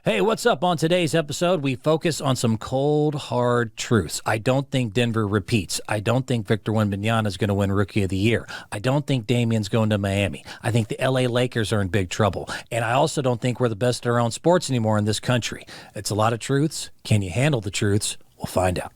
Hey, what's up? On today's episode, we focus on some cold, hard truths. I don't think Denver repeats. I don't think Victor Wembanyama is going to win Rookie of the Year. I don't think Damian's going to Miami. I think the LA Lakers are in big trouble. And I also don't think we're the best at our own sports anymore in this country. It's a lot of truths. Can you handle the truths? We'll find out.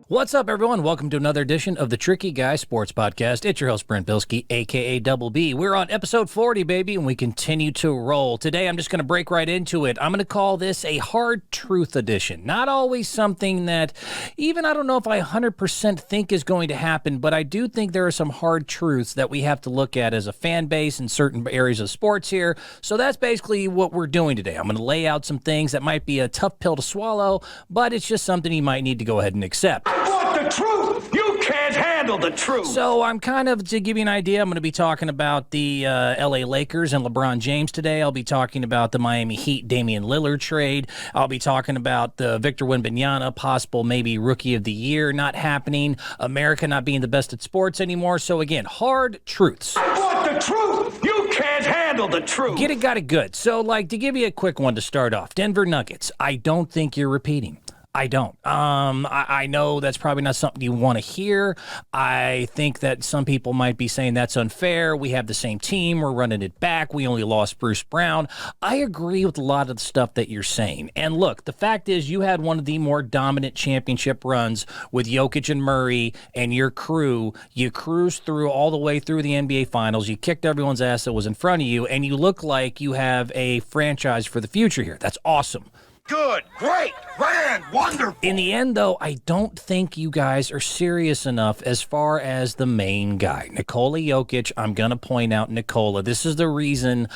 What's up, everyone? Welcome to another edition of the Tricky Guy Sports Podcast. It's your host, Brent Bilski, a.k.a. Double B. We're on episode 40, baby, and we continue to roll. Today, I'm just going to break right into it. I'm going to call this a hard truth edition. Not always something that even I don't know if I 100% think is going to happen, but I do think there are some hard truths that we have to look at as a fan base in certain areas of sports here. So that's basically what we're doing today. I'm going to lay out some things that might be a tough pill to swallow, but it's just something you might need to go ahead and accept. The truth! You can't handle the truth! So I'm to give you an idea, I'm going to be talking about the LA Lakers and LeBron James today. I'll be talking about the Miami Heat Damian Lillard trade. I'll be talking about the Victor Wembanyama possible maybe Rookie of the Year not happening, America not being the best at sports anymore. So again, hard truths. I want the truth! You can't handle the truth! Get it, got it good. So to give you a quick one to start off, Denver Nuggets, I don't think you're repeating. I don't. I know that's probably not something you want to hear. I think that some people might be saying that's unfair. We have the same team. We're running it back. We only lost Bruce Brown. I agree with a lot of the stuff that you're saying. And look, the fact is you had one of the more dominant championship runs with Jokic and Murray and your crew. You cruised through all the way through the NBA Finals. You kicked everyone's ass that was in front of you, and you look like you have a franchise for the future here. That's awesome. Good, great, grand, wonderful. In the end, though, I don't think you guys are serious enough as far as the main guy, Nikola Jokic. I'm going to point out Nikola. This is the reason.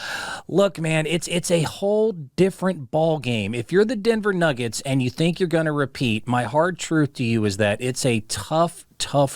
Look, man, it's a whole different ball game. If you're the Denver Nuggets and you think you're going to repeat, my hard truth to you is that it's a tough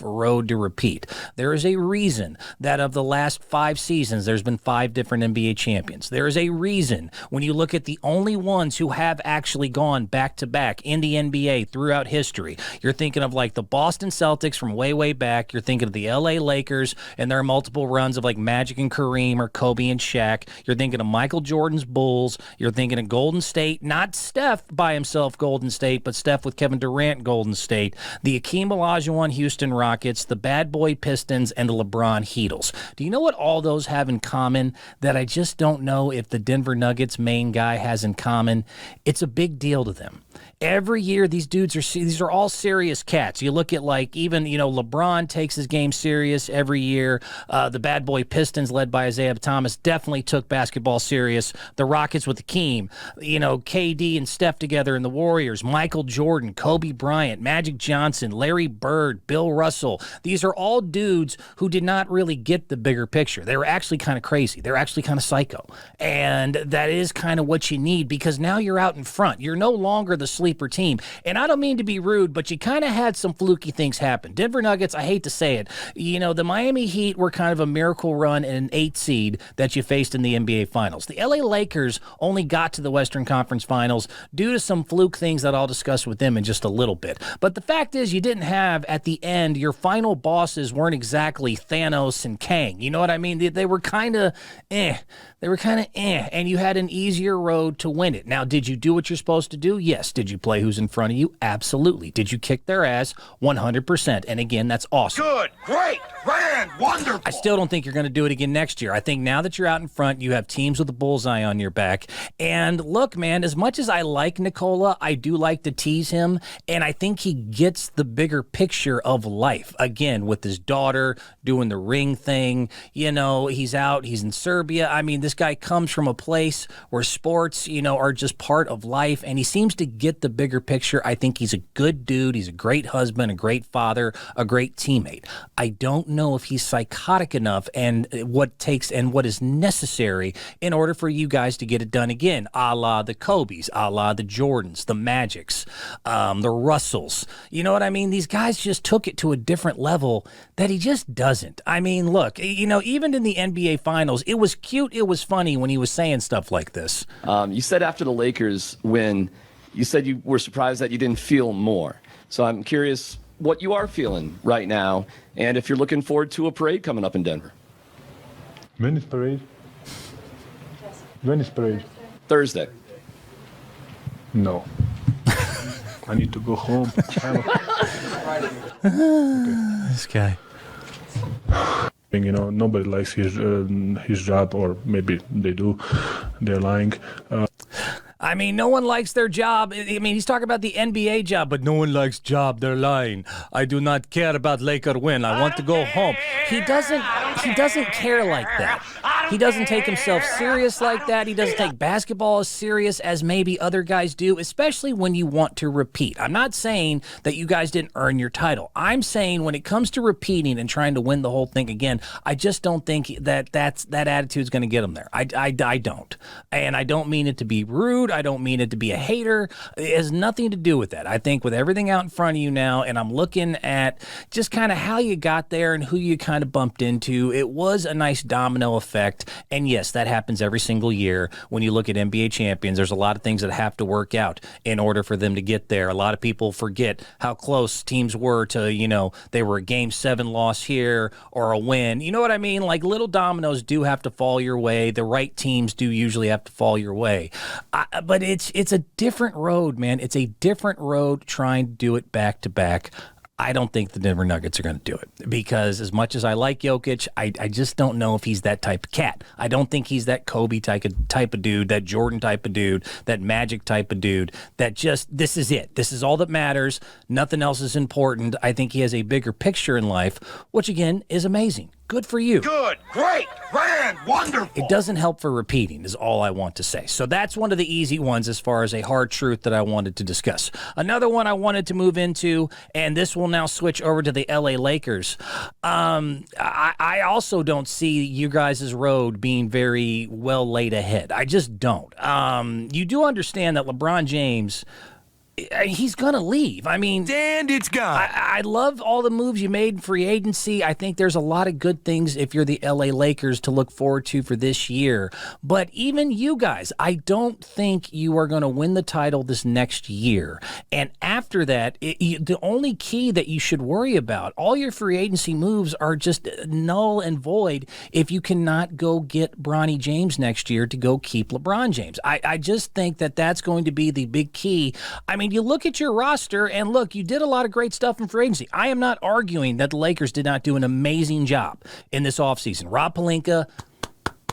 road to repeat. There is a reason that of the last 5 seasons, there's been 5 different NBA champions. There is a reason when you look at the only ones who have actually gone back-to-back in the NBA throughout history. You're thinking of like the Boston Celtics from way back. You're thinking of the LA Lakers, and there are multiple runs of like Magic and Kareem or Kobe and Shaq. You're thinking of Michael Jordan's Bulls. You're thinking of Golden State, not Steph by himself, Golden State, but Steph with Kevin Durant, Golden State. The Akeem Olajuwon, Houston Rockets, the Bad Boy Pistons, and the LeBron Heatles. Do you know what all those have in common that I just don't know if the Denver Nuggets main guy has in common? It's a big deal to them. Every year, these are all serious cats. You look at even, LeBron takes his game serious every year. The Bad Boy Pistons, led by Isaiah Thomas, definitely took basketball serious. The Rockets with Akeem, KD and Steph together in the Warriors, Michael Jordan, Kobe Bryant, Magic Johnson, Larry Bird, Bill Russell. These are all dudes who did not really get the bigger picture. They were actually kind of crazy. They're actually kind of psycho. And that is kind of what you need because now you're out in front. You're no longer the sleeper team. And I don't mean to be rude, but you kind of had some fluky things happen. Denver Nuggets, I hate to say it, the Miami Heat were kind of a miracle run and an 8 seed that you faced in the NBA Finals. The LA Lakers only got to the Western Conference Finals due to some fluke things that I'll discuss with them in just a little bit. But the fact is you didn't have, at the end, your final bosses weren't exactly Thanos and Kang. You know what I mean? They were kind of They were kind of and you had an easier road to win it. Now, did you do what you're supposed to do? Yes. Did you play who's in front of you? Absolutely. Did you kick their ass? 100%. And again, that's awesome. Good, great, grand, wonderful. I still don't think you're going to do it again next year. I think now that you're out in front, you have teams with a bullseye on your back. And look, man, as much as I like Nikola, I do like to tease him. And I think he gets the bigger picture of life. Again, with his daughter doing the ring thing, he's out, he's in Serbia. I mean, this guy comes from a place where sports, are just part of life, and he seems to get the bigger picture. I think he's a good dude. He's a great husband, a great father, a great teammate. I don't know if he's psychotic enough and what is necessary in order for you guys to get it done again, a la the Kobes, a la the Jordans, the Magics, the Russells. You know what I mean? These guys just took it to a different level that he just doesn't. I mean, look, even in the NBA Finals, it was cute, it was funny when he was saying stuff like this. You said after the Lakers win, you said you were surprised that you didn't feel more. So I'm curious what you are feeling right now, and if you're looking forward to a parade coming up in Denver. When is parade? When is parade? Thursday. No. I need to go home. This guy. Nobody likes his job, or maybe they do. They're lying. I mean, no one likes their job. I mean, he's talking about the NBA job, but no one likes job. They're lying. I do not care about Laker win. I want to go home. He doesn't care like that. He doesn't take himself serious like that. He doesn't take basketball as serious as maybe other guys do, especially when you want to repeat. I'm not saying that you guys didn't earn your title. I'm saying when it comes to repeating and trying to win the whole thing again, I just don't think that attitude is going to get him there. I don't. And I don't mean it to be rude. I don't mean it to be a hater. It has nothing to do with that. I think with everything out in front of you now, and I'm looking at just kind of how you got there and who you kind of bumped into, it was a nice domino effect. And yes, that happens every single year. When you look at NBA champions, there's a lot of things that have to work out in order for them to get there. A lot of people forget how close teams were to, they were a Game 7 loss here or a win. You know what I mean? Like, little dominoes do have to fall your way. The right teams do usually have to fall your way. But it's a different road, man. It's a different road trying to do it back to back. I don't think the Denver Nuggets are going to do it, because as much as I like Jokic, I just don't know if he's that type of cat. I don't think he's that Kobe type of dude, that Jordan type of dude, that Magic type of dude, that just, this is it. This is all that matters. Nothing else is important. I think he has a bigger picture in life, which again is amazing. Good for you. Good, great, grand, wonderful. It doesn't help for repeating is all I want to say. So that's one of the easy ones as far as a hard truth that I wanted to discuss. Another one I wanted to move into, and this will now switch over to the LA Lakers. I also don't see you guys' road being very well laid ahead. I just don't. You do understand that LeBron James, he's going to leave. I mean, and it's gone. I love all the moves you made in free agency. I think there's a lot of good things if you're the LA Lakers to look forward to for this year. But even you guys, I don't think you are going to win the title this next year. And after that, the only key that you should worry about, all your free agency moves are just null and void if you cannot go get Bronny James next year to go keep LeBron James. I just think that that's going to be the big key. I mean, you look at your roster, and look, you did a lot of great stuff in free agency. I am not arguing that the Lakers did not do an amazing job in this offseason. Rob Pelinka,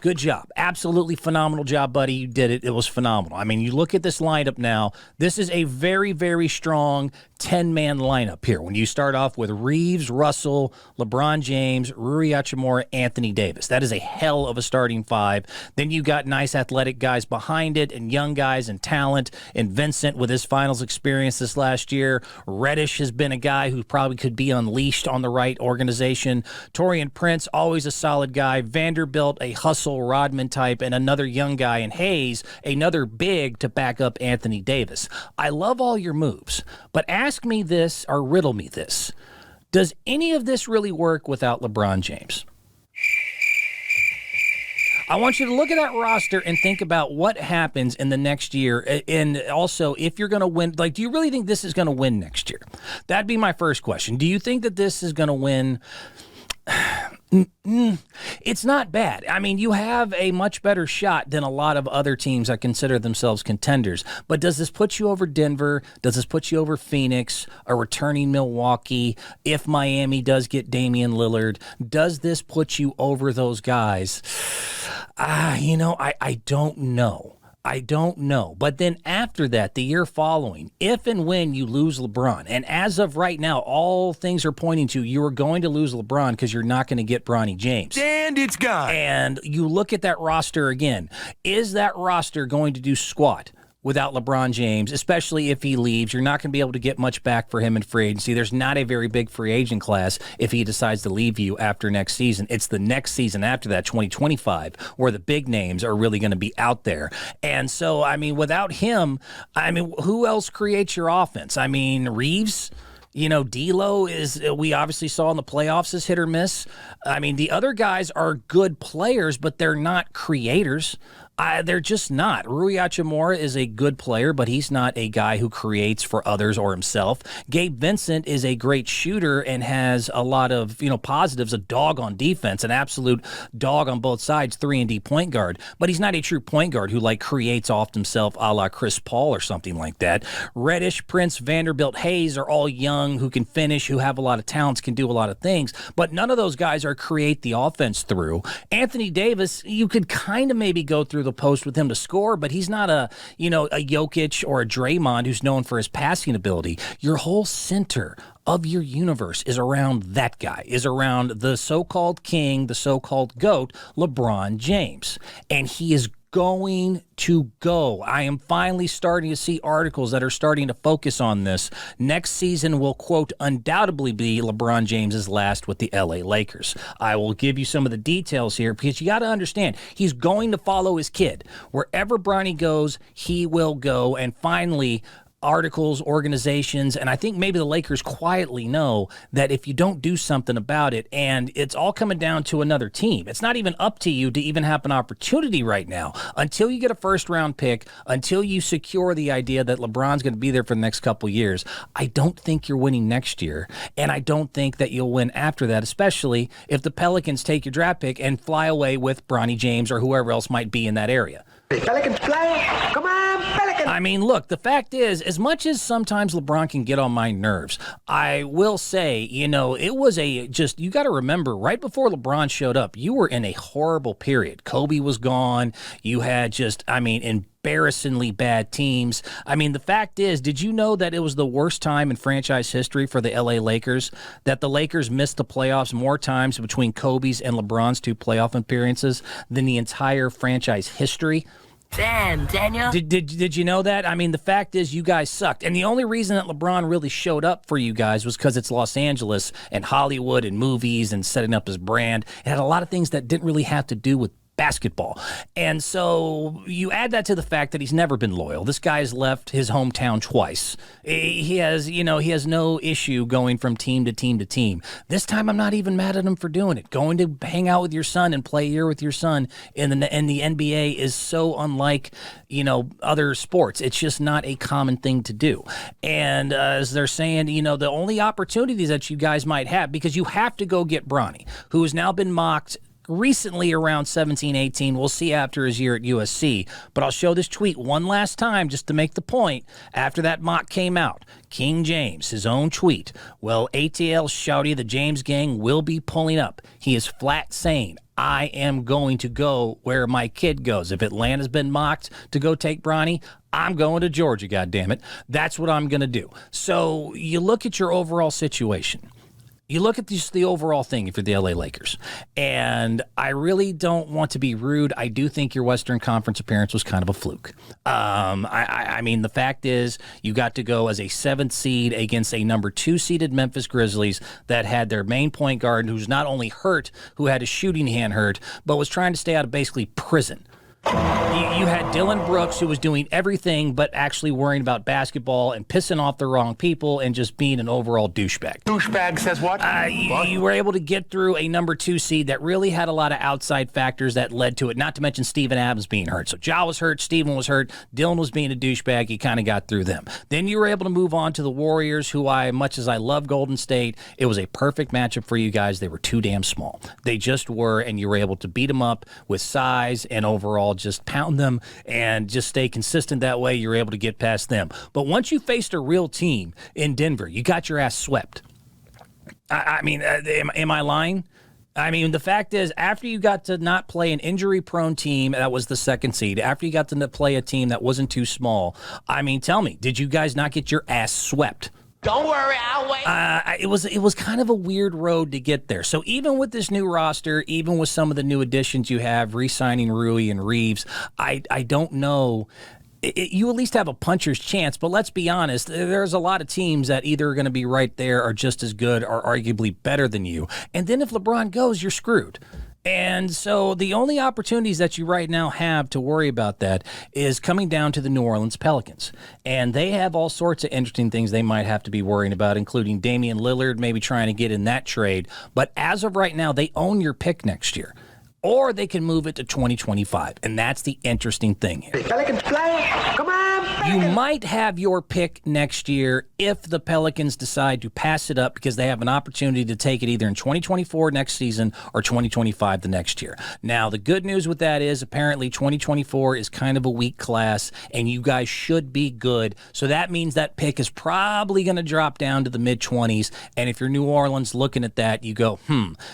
good job. Absolutely phenomenal job, buddy. You did it. It was phenomenal. I mean, you look at this lineup now. This is a very, very strong 10-man lineup here. When you start off with Reeves, Russell, LeBron James, Rui Hachimura, Anthony Davis. That is a hell of a starting five. Then you got nice athletic guys behind it, and young guys and talent, and Vincent with his finals experience this last year. Reddish has been a guy who probably could be unleashed on the right organization. Taurean Prince, always a solid guy. Vanderbilt, a hustle Rodman type, and another young guy in Hayes, another big to back up Anthony Davis. I love all your moves, but ask me this, or riddle me this. Does any of this really work without LeBron James? I want you to look at that roster and think about what happens in the next year. And also, if you're going to win, like, do you really think this is going to win next year? That'd be my first question. Do you think that this is going to win? It's not bad. I mean, you have a much better shot than a lot of other teams that consider themselves contenders. But does this put you over Denver? Does this put you over Phoenix, a returning Milwaukee? If Miami does get Damian Lillard, does this put you over those guys? I don't know. I don't know. But then after that, the year following, if and when you lose LeBron, and as of right now, all things are pointing to you are going to lose LeBron because you're not going to get Bronny James. And it's gone. And you look at that roster again. Is that roster going to do squat without LeBron James, especially if he leaves. You're not going to be able to get much back for him in free agency. There's not a very big free agent class if he decides to leave you after next season. It's the next season after that, 2025, where the big names are really going to be out there. And so, I mean, without him, I mean, who else creates your offense? I mean, Reeves? D'Lo we obviously saw in the playoffs is hit or miss. I mean, the other guys are good players, but they're not creators. They're just not. Rui Hachimura is a good player, but he's not a guy who creates for others or himself. Gabe Vincent is a great shooter and has a lot of, positives, a dog on defense, an absolute dog on both sides, 3-and-D point guard. But he's not a true point guard who, creates off himself a la Chris Paul or something like that. Reddish, Prince, Vanderbilt, Hayes are all young, who can finish, who have a lot of talents, can do a lot of things. But none of those guys are create the offense through. Anthony Davis, you could kind of maybe go through the post with him to score, but he's not a Jokic or a Draymond who's known for his passing ability. Your whole center of your universe is around that guy, is around the so-called king, the so-called GOAT, LeBron James. And he is going to go. I am finally starting to see articles that are starting to focus on this. Next season will, quote, undoubtedly be LeBron James's last with the LA Lakers. I will give you some of the details here because you got to understand, he's going to follow his kid. Wherever Bronny goes, he will go. And finally, articles, organizations, and I think maybe the Lakers quietly know that if you don't do something about it, and it's all coming down to another team. It's not even up to you to even have an opportunity right now. Until you get a first-round pick, until you secure the idea that LeBron's going to be there for the next couple years, I don't think you're winning next year, and I don't think that you'll win after that, especially if the Pelicans take your draft pick and fly away with Bronny James or whoever else might be in that area. Pelicans fly! Come on, Pelicans! I mean, look, the fact is, as much as sometimes LeBron can get on my nerves, I will say, it was you got to remember, right before LeBron showed up, you were in a horrible period. Kobe was gone. You had embarrassingly bad teams. I mean, the fact is, did you know that it was the worst time in franchise history for the LA Lakers? That the Lakers missed the playoffs more times between Kobe's and LeBron's 2 playoff appearances than the entire franchise history? Damn, Daniel. Did you know that? I mean, the fact is you guys sucked. And the only reason that LeBron really showed up for you guys was because it's Los Angeles and Hollywood and movies and setting up his brand. It had a lot of things that didn't really have to do with basketball. And so you add that to the fact that he's never been loyal. This guy's left his hometown twice. He has no issue going from team to team to team. This time I'm not even mad at him for doing it. Going to hang out with your son and play a year with your son in the NBA is so unlike, other sports. It's just not a common thing to do. And as they're saying, the only opportunities that you guys might have, because you have to go get Bronny, who has now been mocked recently around 17, 18. We'll see after his year at USC. But I'll show this tweet one last time just to make the point. After that mock came out, King James, his own tweet, well, ATL shouty, the James gang will be pulling up. He is flat saying, I am going to go where my kid goes. If Atlanta's been mocked to go take Bronny, I'm going to Georgia, goddammit. That's what I'm going to do. So you look at your overall situation. You look at just the overall thing if you're the LA Lakers, and I really don't want to be rude. I do think your Western Conference appearance was kind of a fluke. I mean, the fact is you got to go as a 7th seed against a number 2 seeded Memphis Grizzlies that had their main point guard who's not only hurt, who had his shooting hand hurt, but was trying to stay out of basically prison. You had Dylan Brooks, who was doing everything but actually worrying about basketball and pissing off the wrong people and just being an overall douchebag. Douchebag says what? You were able to get through a number 2 seed that really had a lot of outside factors that led to it, not to mention Steven Adams being hurt. So Ja was hurt, Steven was hurt, Dylan was being a douchebag. You kind of got through them. Then you were able to move on to the Warriors, who much as I love Golden State, it was a perfect matchup for you guys. They were too damn small. They just were, and you were able to beat them up with size and overall just pound them and just stay consistent that way. You're able to get past them. But once you faced a real team in Denver, you got your ass swept. I mean, am I lying? I mean, the fact is, after you got to not play an injury-prone team, that was the 2nd seed, after you got to play a team that wasn't too small, I mean, tell me, did you guys not get your ass swept? Don't worry, I'll wait. It was kind of a weird road to get there. So even with this new roster, even with some of the new additions you have, re-signing Rui and Reeves, I don't know you at least have a puncher's chance. But let's be honest, there's a lot of teams that either are going to be right there or just as good or arguably better than you. And then if LeBron goes, you're screwed. And so the only opportunities that you right now have to worry about that is coming down to the New Orleans Pelicans. And they have all sorts of interesting things they might have to be worrying about, including Damian Lillard maybe trying to get in that trade. But as of right now, they own your pick next year. Or they can move it to 2025. And that's the interesting thing here. Pelicans play. Come on, You might have your pick next year if the Pelicans decide to pass it up because they have an opportunity to take it either in 2024 next season or 2025 the next year. Now, the good news with that is apparently 2024 is kind of a weak class, and you guys should be good. So that means that pick is probably going to drop down to the mid-20s. And if you're New Orleans looking at that, you go,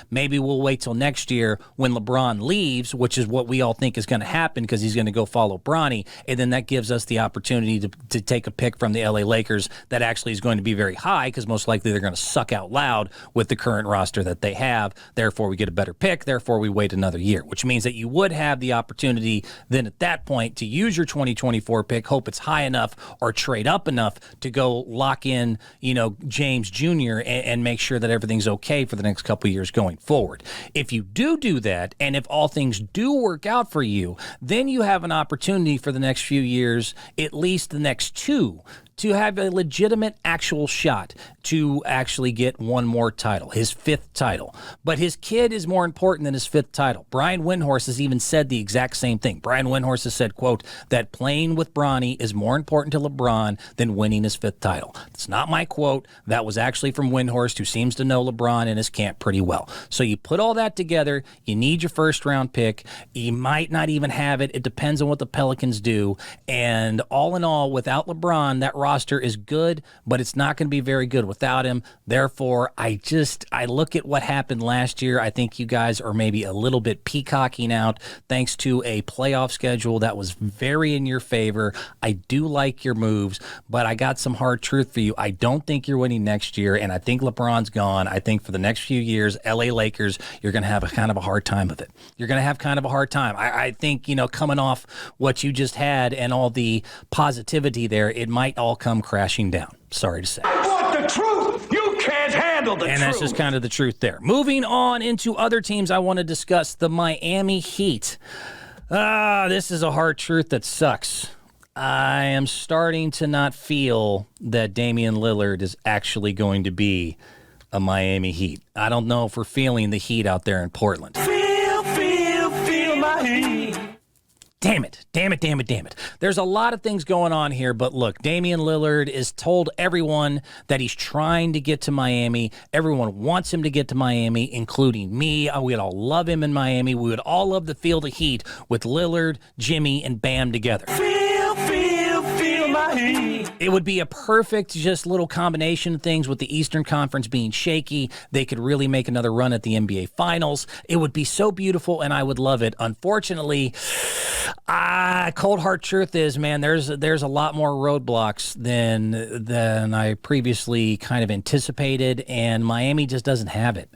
maybe we'll wait till next year when LeBron leaves, which is what we all think is going to happen because he's going to go follow Bronny, and then that gives us the opportunity to take a pick from the LA Lakers that actually is going to be very high because most likely they're going to suck out loud with the current roster that they have. Therefore, we get a better pick. Therefore, we wait another year, which means that you would have the opportunity then at that point to use your 2024 pick, hope it's high enough or trade up enough to go lock in, James Jr. and make sure that everything's okay for the next couple of years going forward. If you do that, and if all things do work out for you, then you have an opportunity for the next few years, at least the next two, to have a legitimate actual shot to actually get one more title, his 5th title. But his kid is more important than his 5th title. Brian Windhorst has even said the exact same thing. Brian Windhorst has said, quote, that playing with Bronny is more important to LeBron than winning his 5th title. It's not my quote. That was actually from Windhorst, who seems to know LeBron and his camp pretty well. So you put all that together, you need your first-round pick. You might not even have it. It depends on what the Pelicans do. And all in all, without LeBron, that roster is good, but it's not going to be very good without him. Therefore, I look at what happened last year. I think you guys are maybe a little bit peacocking out thanks to a playoff schedule that was very in your favor. I do like your moves, but I got some hard truth for you. I don't think you're winning next year, and I think LeBron's gone. I think for the next few years, LA Lakers, you're going to have a kind of a hard time of it. You're going to have kind of a hard time. I think, coming off what you just had and all the positivity there, it might all come crashing down. Sorry to say. I want the truth. You can't handle the truth. And that's just kind of the truth there. Moving on into other teams, I want to discuss the Miami Heat. This is a hard truth that sucks. I am starting to not feel that Damian Lillard is actually going to be a Miami Heat. I don't know if we're feeling the heat out there in Portland. Feel my heat. Damn it. There's a lot of things going on here, but look, Damian Lillard is told everyone that he's trying to get to Miami. Everyone wants him to get to Miami, including me. We'd all love him in Miami. We would all love to feel the heat with Lillard, Jimmy, and Bam together. Feel my heat. It would be a perfect just little combination of things with the Eastern Conference being shaky. They could really make another run at the NBA Finals. It would be so beautiful, and I would love it. Unfortunately, cold hard truth is, man, there's a lot more roadblocks than I previously kind of anticipated, and Miami just doesn't have it.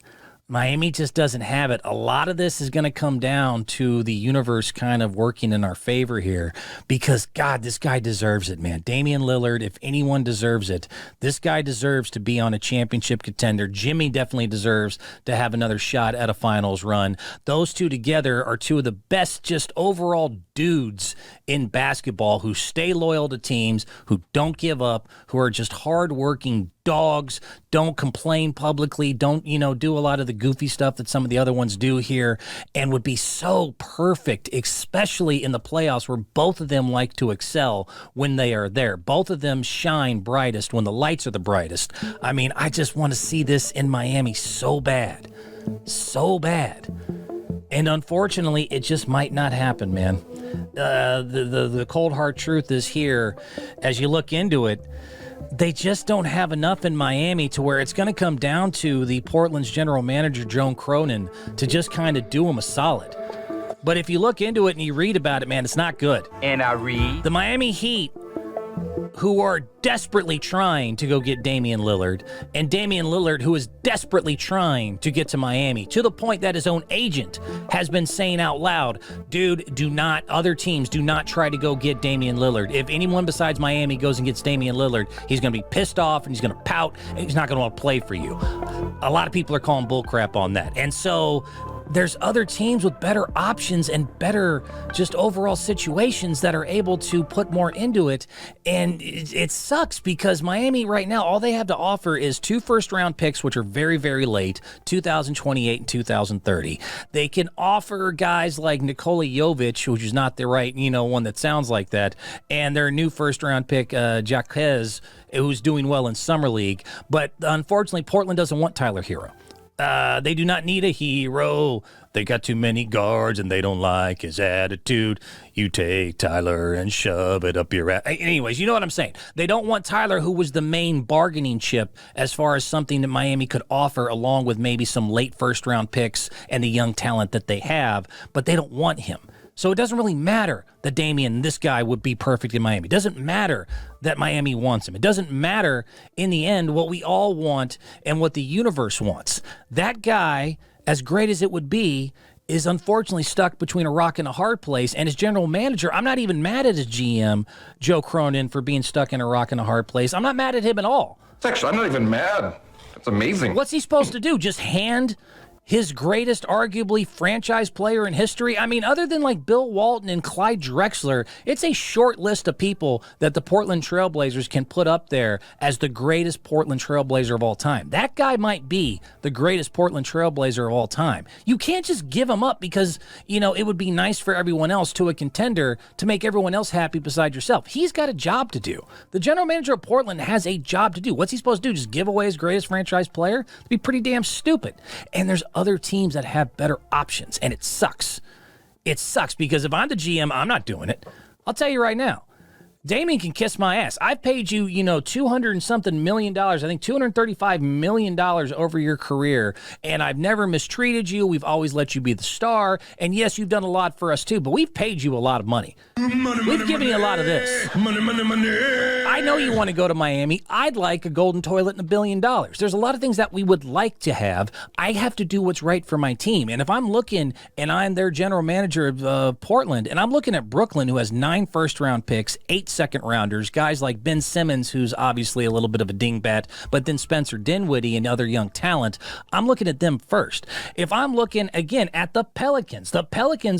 A lot of this is going to come down to the universe kind of working in our favor here because, God, this guy deserves it, man. Damian Lillard, if anyone deserves it, this guy deserves to be on a championship contender. Jimmy definitely deserves to have another shot at a finals run. Those two together are two of the best just overall dudes in basketball who stay loyal to teams, who don't give up, who are just hardworking dogs, don't complain publicly, don't, do a lot of the goofy stuff that some of the other ones do here, and would be so perfect, especially in the playoffs where both of them like to excel when they are there. Both of them shine brightest when the lights are the brightest. I mean, I just want to see this in Miami so bad. And unfortunately, it just might not happen, man. The cold hard truth is here. As you look into it, they just don't have enough in Miami to where it's going to come down to the Portland's general manager, Joe Cronin, to just kind of do them a solid. But if you look into it and you read about it, man, it's not good. And I read. The Miami Heat who are desperately trying to go get Damian Lillard, and Damian Lillard, who is desperately trying to get to Miami, to the point that his own agent has been saying out loud, dude, other teams do not try to go get Damian Lillard. If anyone besides Miami goes and gets Damian Lillard, he's going to be pissed off and he's going to pout and he's not going to want to play for you. A lot of people are calling bullcrap on that. And so there's other teams with better options and better just overall situations that are able to put more into it. And it sucks because Miami right now, all they have to offer is 2 first-round picks, which are very, very late, 2028 and 2030. They can offer guys like Nikola Jovic, which is not the right, one that sounds like that, and their new first-round pick, Jaquez, who's doing well in Summer League. But unfortunately, Portland doesn't want Tyler Hero. They do not need a hero. They got too many guards and they don't like his attitude. You take Tyler and shove it up your ass. Anyways, you know what I'm saying. They don't want Tyler, who was the main bargaining chip as far as something that Miami could offer, along with maybe some late first-round picks and the young talent that they have, but they don't want him. So it doesn't really matter that Damian, this guy, would be perfect in Miami. It doesn't matter that Miami wants him. It doesn't matter, in the end, what we all want and what the universe wants. That guy, as great as it would be, is unfortunately stuck between a rock and a hard place. And his general manager, I'm not even mad at his GM, Joe Cronin, for being stuck in a rock and a hard place. I'm not mad at him at all. Actually, I'm not even mad. That's amazing. What's he supposed to do? Just hand his greatest, arguably, franchise player in history? I mean, other than like Bill Walton and Clyde Drexler, it's a short list of people that the Portland Trailblazers can put up there as the greatest Portland Trailblazer of all time. That guy might be the greatest Portland Trailblazer of all time. You can't just give him up because, it would be nice for everyone else to a contender to make everyone else happy beside yourself. He's got a job to do. The general manager of Portland has a job to do. What's he supposed to do? Just give away his greatest franchise player? It'd be pretty damn stupid. And there's other teams that have better options, and it sucks. It sucks because if I'm the GM, I'm not doing it. I'll tell you right now. Damian can kiss my ass. I've paid you, $200 and something million. I think $235 million over your career, and I've never mistreated you. We've always let you be the star, and yes, you've done a lot for us too, but we've paid you a lot of money. We've given you a lot of this. I know you want to go to Miami. I'd like a golden toilet and $1 billion. There's a lot of things that we would like to have. I have to do what's right for my team, and if I'm looking, and I'm their general manager of Portland, and I'm looking at Brooklyn, who has 9 first-round picks, 8 second-rounders, guys like Ben Simmons, who's obviously a little bit of a dingbat, but then Spencer Dinwiddie and other young talent, I'm looking at them first. If I'm looking, again, at the Pelicans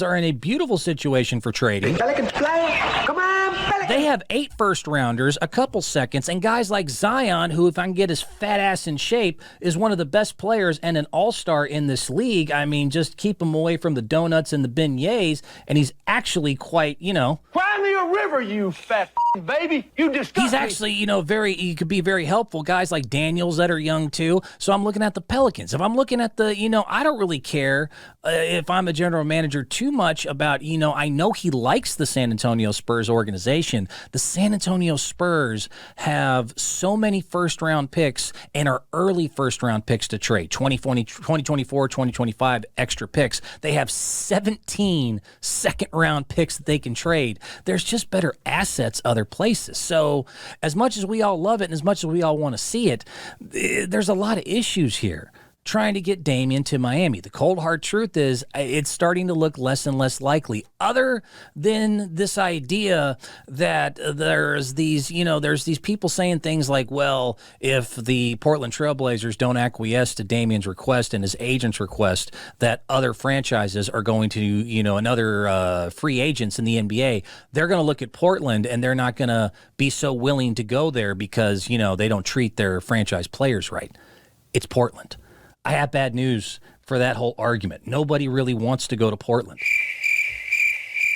are in a beautiful situation for trading. Pelicans play. Come on, Pelicans. They have 8 first-rounders, a couple seconds, and guys like Zion, who, if I can get his fat ass in shape, is one of the best players and an all-star in this league. I mean, just keep him away from the donuts and the beignets, and he's actually quite, Cry me a river, you fat baby. You disgust he's actually, he could be very helpful. Guys like Daniels that are young too. So I'm looking at the Pelicans. If I'm looking at the, I don't really care if I'm a general manager too much about, I know he likes the San Antonio Spurs organization. The San Antonio Spurs have so many first-round picks and are early first-round picks to trade. 2024, 2025 extra picks. They have 17 second-round picks that they can trade. There's just better assets other places. So as much as we all love it and as much as we all want to see it, there's a lot of issues here trying to get Damian to Miami. The cold hard truth is it's starting to look less and less likely, other than this idea that there's these people saying things like, well, if the Portland Trailblazers don't acquiesce to Damian's request and his agent's request, that other franchises are going to, and other free agents in the NBA, they're going to look at Portland and they're not going to be so willing to go there because, they don't treat their franchise players right. It's Portland. I have bad news for that whole argument. Nobody really wants to go to Portland.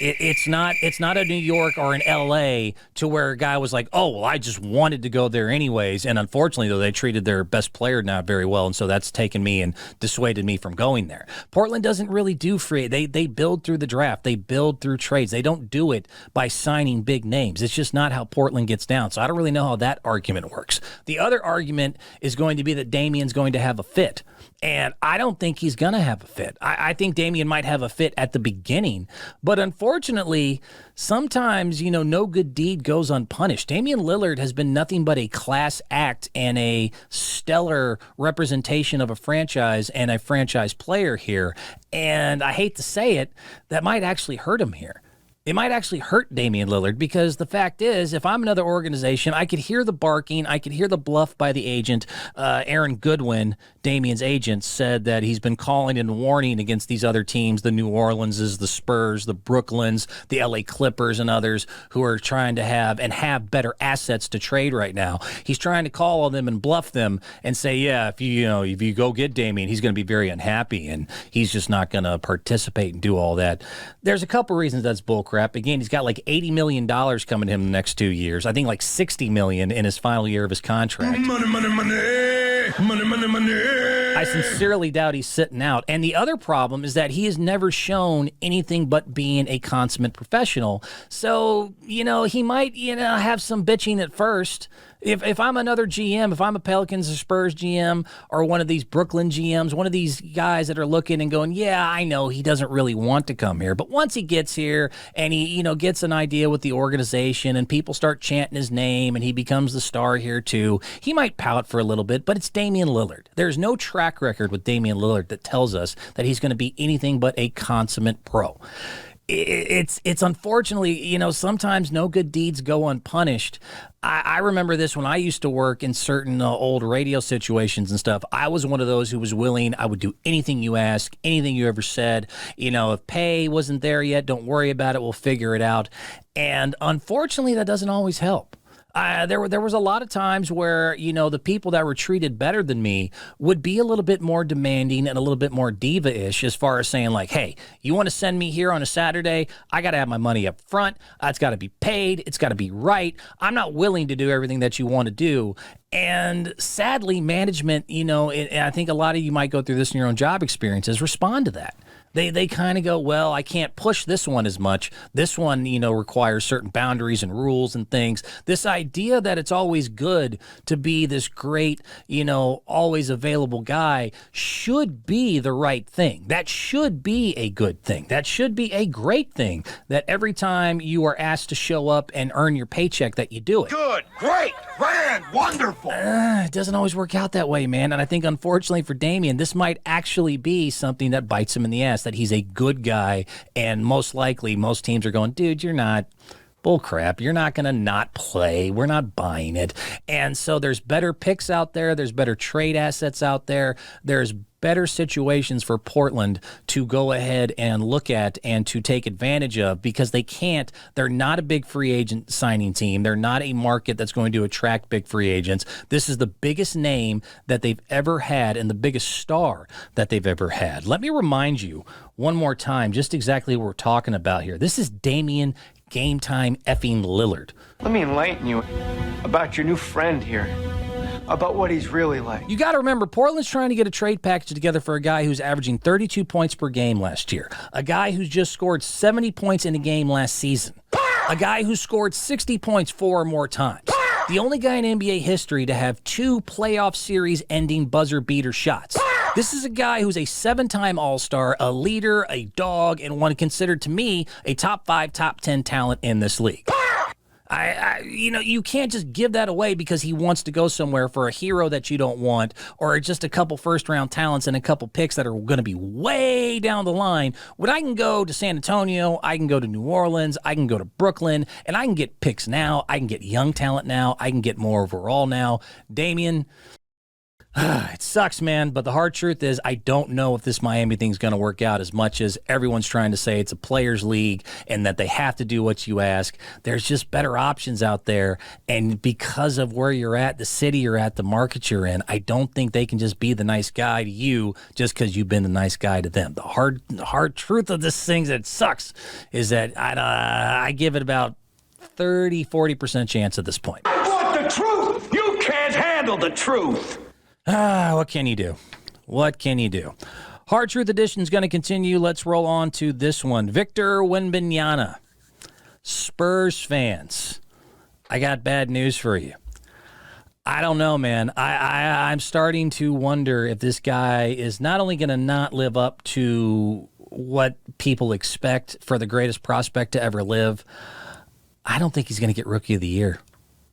It's not a New York or an L.A. to where a guy was like, oh, well, I just wanted to go there anyways. And unfortunately, though, they treated their best player not very well. And so that's taken me and dissuaded me from going there. Portland doesn't really do free. They build through the draft. They build through trades. They don't do it by signing big names. It's just not how Portland gets down. So I don't really know how that argument works. The other argument is going to be that Damian's going to have a fit. And I don't think he's going to have a fit. I think Damian might have a fit at the beginning. But unfortunately, sometimes, no good deed goes unpunished. Damian Lillard has been nothing but a class act and a stellar representation of a franchise and a franchise player here. And I hate to say it, that might actually hurt him here. It might actually hurt Damian Lillard because the fact is, if I'm another organization, I could hear the barking, I could hear the bluff by the agent. Aaron Goodwin, Damian's agent, said that he's been calling and warning against these other teams, the New Orleanses, the Spurs, the Brooklyns, the LA Clippers, and others who are trying to have better assets to trade right now. He's trying to call on them and bluff them and say, yeah, if you go get Damian, he's going to be very unhappy and he's just not going to participate and do all that. There's a couple reasons that's bullcrap. Again, he's got like $80 million coming to him in the next 2 years. I think like $60 million in his final year of his contract. Money, money, money. Money, money, money. I sincerely doubt he's sitting out. And the other problem is that he has never shown anything but being a consummate professional. So, he might, have some bitching at first. If I'm another GM, if I'm a Pelicans or Spurs GM or one of these Brooklyn GMs, one of these guys that are looking and going, yeah, I know he doesn't really want to come here. But once he gets here and he, gets an idea with the organization and people start chanting his name and he becomes the star here too, he might pout for a little bit, but it's Damian Lillard. There's no track record with Damian Lillard that tells us that he's going to be anything but a consummate pro. It's unfortunately, sometimes no good deeds go unpunished. I remember this when I used to work in certain old radio situations and stuff. I was one of those who was willing. I would do anything you ask, anything you ever said. If pay wasn't there yet, don't worry about it. We'll figure it out. And unfortunately, that doesn't always help. There was a lot of times where, the people that were treated better than me would be a little bit more demanding and a little bit more diva-ish as far as saying like, hey, you want to send me here on a Saturday? I got to have my money up front. It's got to be paid. It's got to be right. I'm not willing to do everything that you want to do. And sadly, management, and I think a lot of you might go through this in your own job experiences, respond to that. They kind of go, well, I can't push this one as much. This one, requires certain boundaries and rules and things. This idea that it's always good to be this great, always available guy should be the right thing. That should be a good thing. That should be a great thing, that every time you are asked to show up and earn your paycheck that you do it. Good, great, grand, wonderful. It doesn't always work out that way, man. And I think, unfortunately for Damian, this might actually be something that bites him in the ass, that he's a good guy, and most likely most teams are going, dude, you're not bull crap. You're not going to not play. We're not buying it. And so there's better picks out there. There's better trade assets out there. There's better situations for Portland to go ahead and look at and to take advantage of, because they're not a big free agent signing team. They're not a market that's going to attract big free agents. This is the biggest name that they've ever had and the biggest star that they've ever had. Let me remind you one more time just exactly what we're talking about here. This is Damian Game Time effing Lillard. Let me enlighten you about your new friend here. About what he's really like. You got to remember, Portland's trying to get a trade package together for a guy who's averaging 32 points per game last year. A guy who's just scored 70 points in a game last season. A guy who scored 60 points 4 or more times. The only guy in NBA history to have 2 playoff series-ending buzzer-beater shots. This is a guy who's a 7-time All-Star, a leader, a dog, and one considered to me a top 5, top 10 talent in this league. You can't just give that away because he wants to go somewhere for a hero that you don't want, or just a couple first-round talents and a couple picks that are going to be way down the line. When I can go to San Antonio, I can go to New Orleans, I can go to Brooklyn, and I can get picks now. I can get young talent now. I can get more overall now. Damian, it sucks, man, but the hard truth is I don't know if this Miami thing's going to work out, as much as everyone's trying to say it's a players' league and that they have to do what you ask. There's just better options out there, and because of where you're at, the city you're at, the market you're in, I don't think they can just be the nice guy to you just because you've been the nice guy to them. The hard truth of this thing that sucks is that I give it about 30-40% chance at this point. I want the truth. You can't handle the truth. What can you do? What can you do? Hard Truth Edition is going to continue. Let's roll on to this one. Victor Wembanyama. Spurs fans, I got bad news for you. I don't know, man. I'm starting to wonder if this guy is not only going to not live up to what people expect for the greatest prospect to ever live, I don't think he's going to get Rookie of the Year.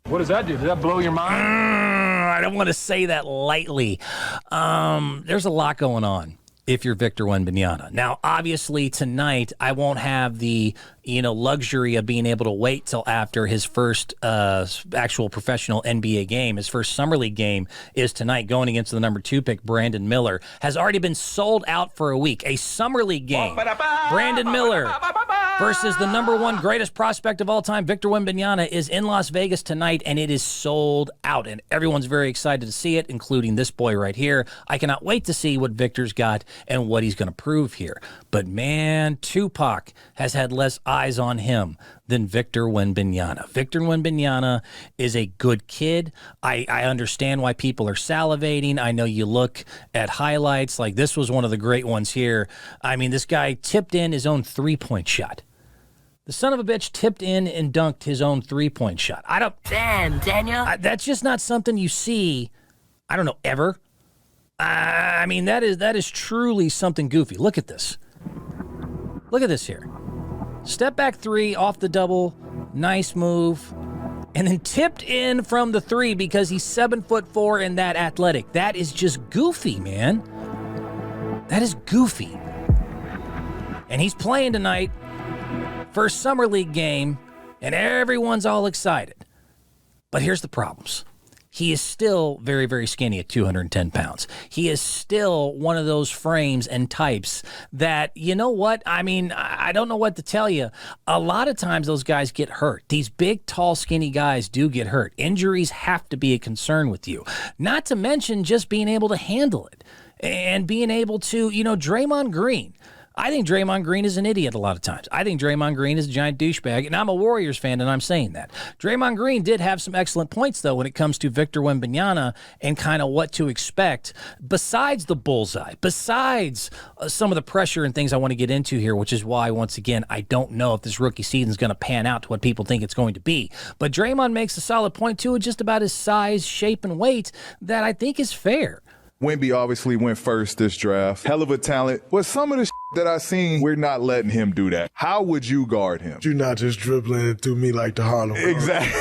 What does that do? Does that blow your mind? I don't want to say that lightly. There's a lot going on if you're Victor Wembanyama. Now, obviously, tonight I won't have the luxury of being able to wait till after his first actual professional NBA game. His first summer league game is tonight, going against the number 2 pick, Brandon Miller. Has already been sold out for a week. A summer league game. Brandon Miller versus the number 1 greatest prospect of all time, Victor Wembanyama, is in Las Vegas tonight, and it is sold out. And everyone's very excited to see it, including this boy right here. I cannot wait to see what Victor's got and what he's going to prove here. But man, Tupac has had less eyes on him than Victor Wembanyama. Victor Wembanyama is a good kid. I understand why people are salivating. I know you look at highlights, like this was one of the great ones here. I mean, this guy tipped in his own three-point shot. The son of a bitch tipped in and dunked his own three-point shot. Damn, Daniel. That's just not something you see, I don't know, ever. I mean, that is truly something goofy. Look at this. Look at this here. Step back 3 off the double. Nice move. And then tipped in from the 3 because he's 7'4" and that athletic. That is just goofy, man. That is goofy. And he's playing tonight. First summer league game. And everyone's all excited. But here's the problems. He is still very, very skinny at 210 pounds. He is still one of those frames and types that, you know what? I mean, I don't know what to tell you. A lot of times those guys get hurt. These big, tall, skinny guys do get hurt. Injuries have to be a concern with you. Not to mention just being able to handle it and being able to, Draymond Green. I think Draymond Green is an idiot a lot of times. I think Draymond Green is a giant douchebag, and I'm a Warriors fan, and I'm saying that. Draymond Green did have some excellent points, though, when it comes to Victor Wembanyama and kind of what to expect besides the bullseye, besides some of the pressure and things I want to get into here, which is why, once again, I don't know if this rookie season is going to pan out to what people think it's going to be. But Draymond makes a solid point, too, just about his size, shape, and weight that I think is fair. Wemby obviously went first this draft. Hell of a talent. But some of the that I seen, we're not letting him do that. How would you guard him? You're not just dribbling it through me like the Harlem. Exactly.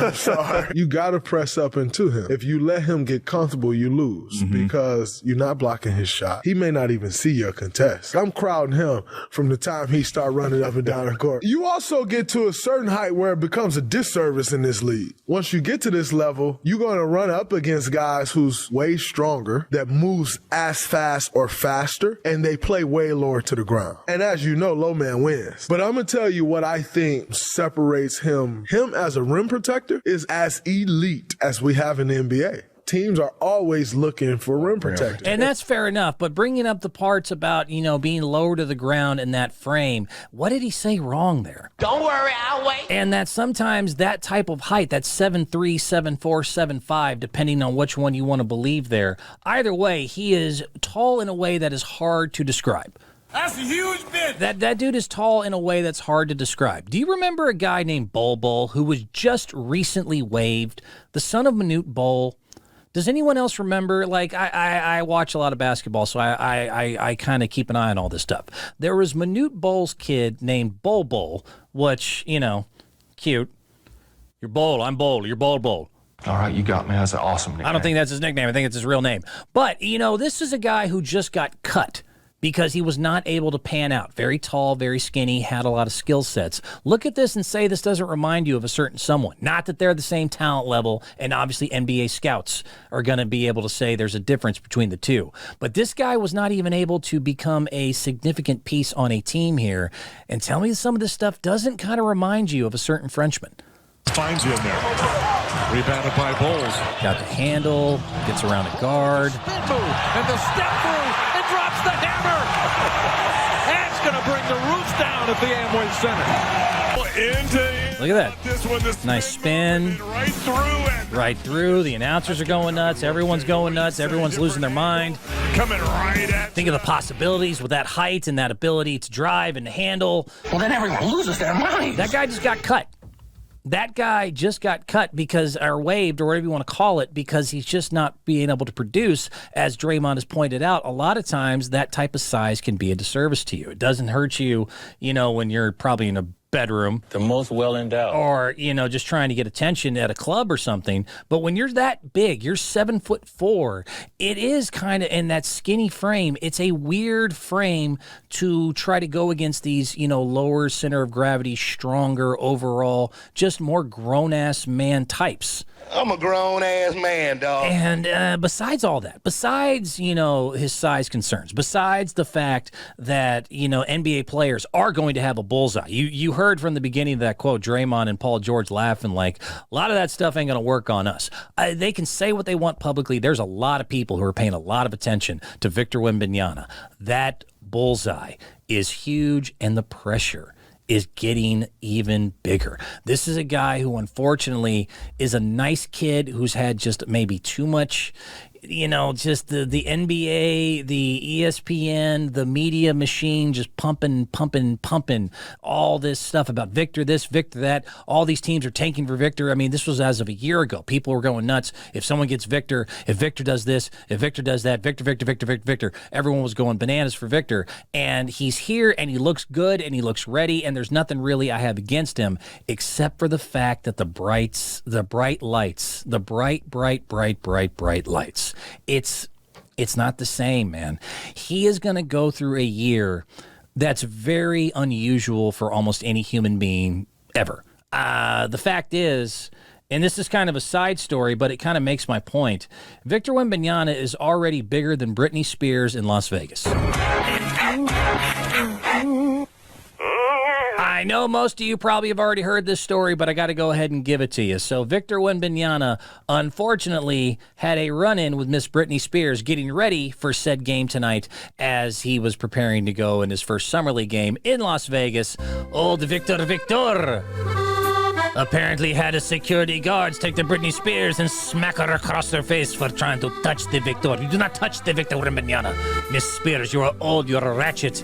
I'm sorry. You got to press up into him. If you let him get comfortable, you lose because you're not blocking his shot. He may not even see your contest. I'm crowding him from the time he start running up and down the court. You also get to a certain height where it becomes a disservice in this league. Once you get to this level, you're going to run up against guys who's way stronger, that moves as fast or faster, and they play way lower to the ground. And as you know, low man wins. But I'm going to tell you what I think separates him as a rim protector is as elite as we have in the NBA. Teams are always looking for rim protectors. And that's fair enough, but bringing up the parts about, being lower to the ground in that frame, what did he say wrong there? Don't worry, I'll wait. And that sometimes that type of height, that 7'3", 7'4", 7'5", depending on which one you want to believe there, either way, he is tall in a way that is hard to describe. That's a huge bit. That dude is tall in a way that's hard to describe. Do you remember a guy named Bol Bol who was just recently waived, the son of Manute Bol? Does anyone else remember? Like, I watch a lot of basketball, so I kind of keep an eye on all this stuff. There was Manute Bol's kid named Bol Bol, which, cute. You're Bol, I'm Bol, you're Bol Bol. All right, you got me. That's an awesome nickname. I don't think that's his nickname. I think it's his real name. But, this is a guy who just got cut because he was not able to pan out. Very tall, very skinny, had a lot of skill sets. Look at this and say this doesn't remind you of a certain someone. Not that they're the same talent level, and obviously NBA scouts are going to be able to say there's a difference between the two. But this guy was not even able to become a significant piece on a team here. And tell me some of this stuff doesn't kind of remind you of a certain Frenchman. Finds you in there. Rebounded by Bowles. Got the handle, gets around a guard. Spin move, and the step through, and drops the hammer. That's going to bring the roof down at the Amway Center. Look at that. Nice spin. Right through. The announcers are going nuts. Everyone's going nuts. Everyone's losing their mind. Coming right at. Think of the possibilities with that height and that ability to drive and handle. Well, then everyone loses their mind. That guy just got cut. That guy just got cut or waived or whatever you want to call it because he's just not being able to produce. As Draymond has pointed out, a lot of times that type of size can be a disservice to you. It doesn't hurt you, when you're probably in a bedroom. The most well endowed. Or, just trying to get attention at a club or something. But when you're that big, you're 7'4", it is kind of in that skinny frame. It's a weird frame to try to go against these, lower center of gravity, stronger overall, just more grown-ass man types. I'm a grown-ass man, dog. And besides all that, besides, his size concerns, besides the fact that, NBA players are going to have a bullseye. You heard from the beginning of that quote, Draymond and Paul George laughing like, a lot of that stuff ain't going to work on us. They can say what they want publicly. There's a lot of people who are paying a lot of attention to Victor Wembanyama. That bullseye is huge, and the pressure is getting even bigger. This is a guy who, unfortunately, is a nice kid who's had just maybe too much, just the NBA, the ESPN, the media machine just pumping all this stuff about Victor this, Victor that. All these teams are tanking for Victor. I mean, this was as of a year ago. People were going nuts. If someone gets Victor, if Victor does this, if Victor does that, Victor. Everyone was going bananas for Victor. And he's here, and he looks good, and he looks ready, and there's nothing really I have against him except for the fact that the bright lights, the bright lights, it's not the same, man. He is going to go through a year that's very unusual for almost any human being ever. The fact is, and this is kind of a side story, but it kind of makes my point, Victor Wembanyama is already bigger than Britney Spears in Las Vegas. I know most of you probably have already heard this story, but I got to go ahead and give it to you. So Victor Wembanyama, unfortunately, had a run-in with Miss Britney Spears getting ready for said game tonight as he was preparing to go in his first Summer League game in Las Vegas. Old Victor apparently had his security guards take the Britney Spears and smack her across her face for trying to touch the Victor. You do not touch the Victor Wembanyama. Miss Spears, you are old, you're a ratchet.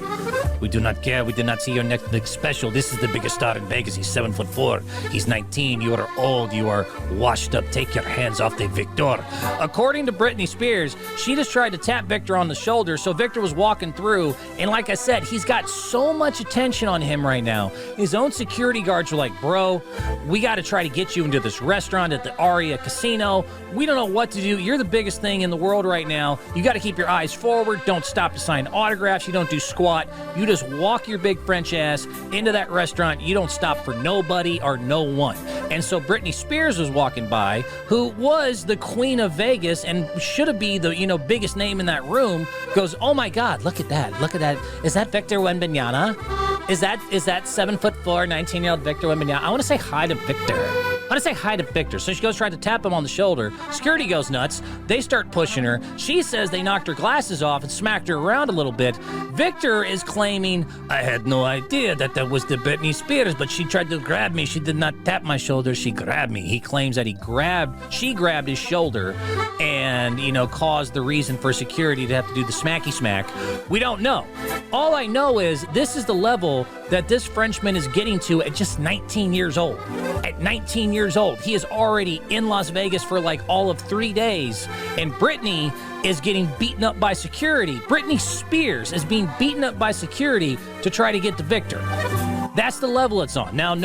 We do not care. We did not see your Netflix special. This is the biggest star in Vegas. He's 7'4". He's 19. You are old. You are washed up. Take your hands off the Victor. According to Britney Spears, she just tried to tap Victor on the shoulder, so Victor was walking through, and like I said, he's got so much attention on him right now. His own security guards were like, bro, we got to try to get you into this restaurant at the Aria Casino. We don't know what to do. You're the biggest thing in the world right now. You got to keep your eyes forward. Don't stop to sign autographs. You don't do squat. You just walk your big French ass into that restaurant. You don't stop for nobody or no one. And so Britney Spears was walking by, who was the queen of Vegas and should have been the, biggest name in that room, goes, oh my God, look at that. Look at that. Is that Victor Wembanyama? Is that 7'4", 19-year-old Victor Wembanyama? I want to say hi to Victor. So she goes trying to tap him on the shoulder. Security goes nuts. They start pushing her. She says they knocked her glasses off and smacked her around a little bit. Victor is claiming, I had no idea that was the Britney Spears, but she tried to grab me. She did not tap my shoulder. She grabbed me. He claims that she grabbed his shoulder and, caused the reason for security to have to do the smacky smack. We don't know. All I know is this is the level that this Frenchman is getting to at just 19 years old. At 19 years old, he is already in Las Vegas for like all of 3 days, and Britney is getting beaten up by security. Britney Spears is being beaten up by security to try to get to Victor. That's the level it's on. Now,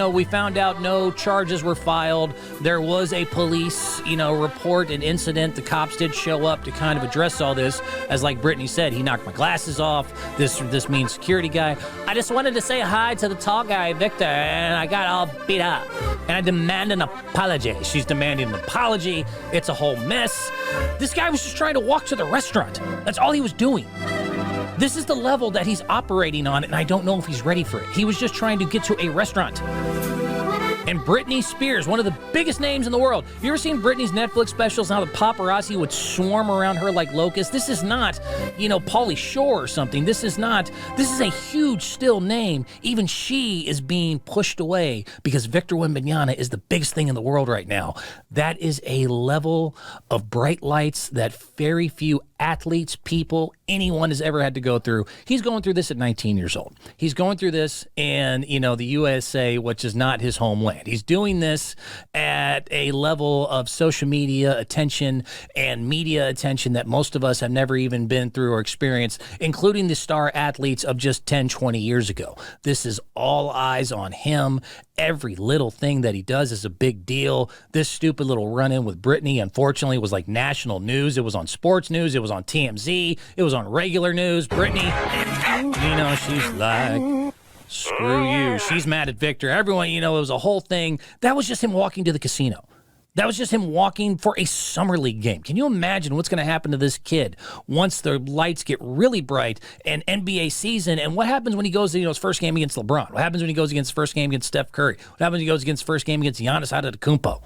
we found out no charges were filed. There was a police, report, an incident. The cops did show up to kind of address all this. As like Brittany said, he knocked my glasses off, this mean security guy. I just wanted to say hi to the tall guy, Victor, and I got all beat up. And I demand an apology. She's demanding an apology. It's a whole mess. This guy was just trying to walk to the restaurant. That's all he was doing. This is the level that he's operating on, and I don't know if he's ready for it. He was just trying to get to a restauant. And Britney Spears, one of the biggest names in the world. You ever seen Britney's Netflix specials, how the paparazzi would swarm around her like locusts? This is not, Pauly Shore or something. This is a huge still name. Even she is being pushed away because Victor Wembanyama is the biggest thing in the world right now. That is a level of bright lights that very few athletes, people, anyone has ever had to go through. He's going through this at 19 years old. He's going through this in, the USA, which is not his homeland. beforehand. He's doing this at a level of social media attention and media attention that most of us have never even been through or experienced, including the star athletes of just 10, 20 years ago. This is all eyes on him. Every little thing that he does is a big deal. This stupid little run-in with Britney, unfortunately, was like national news. It was on sports news. It was on TMZ. It was on regular news. Britney, she's like, screw you. She's mad at Victor. Everyone, it was a whole thing. That was just him walking to the casino. That was just him walking for a summer league game. Can you imagine what's going to happen to this kid once the lights get really bright and NBA season? And what happens when he goes to his first game against LeBron? What happens when he goes against first game against Steph Curry? What happens when he goes against first game against Giannis Antetokounmpo?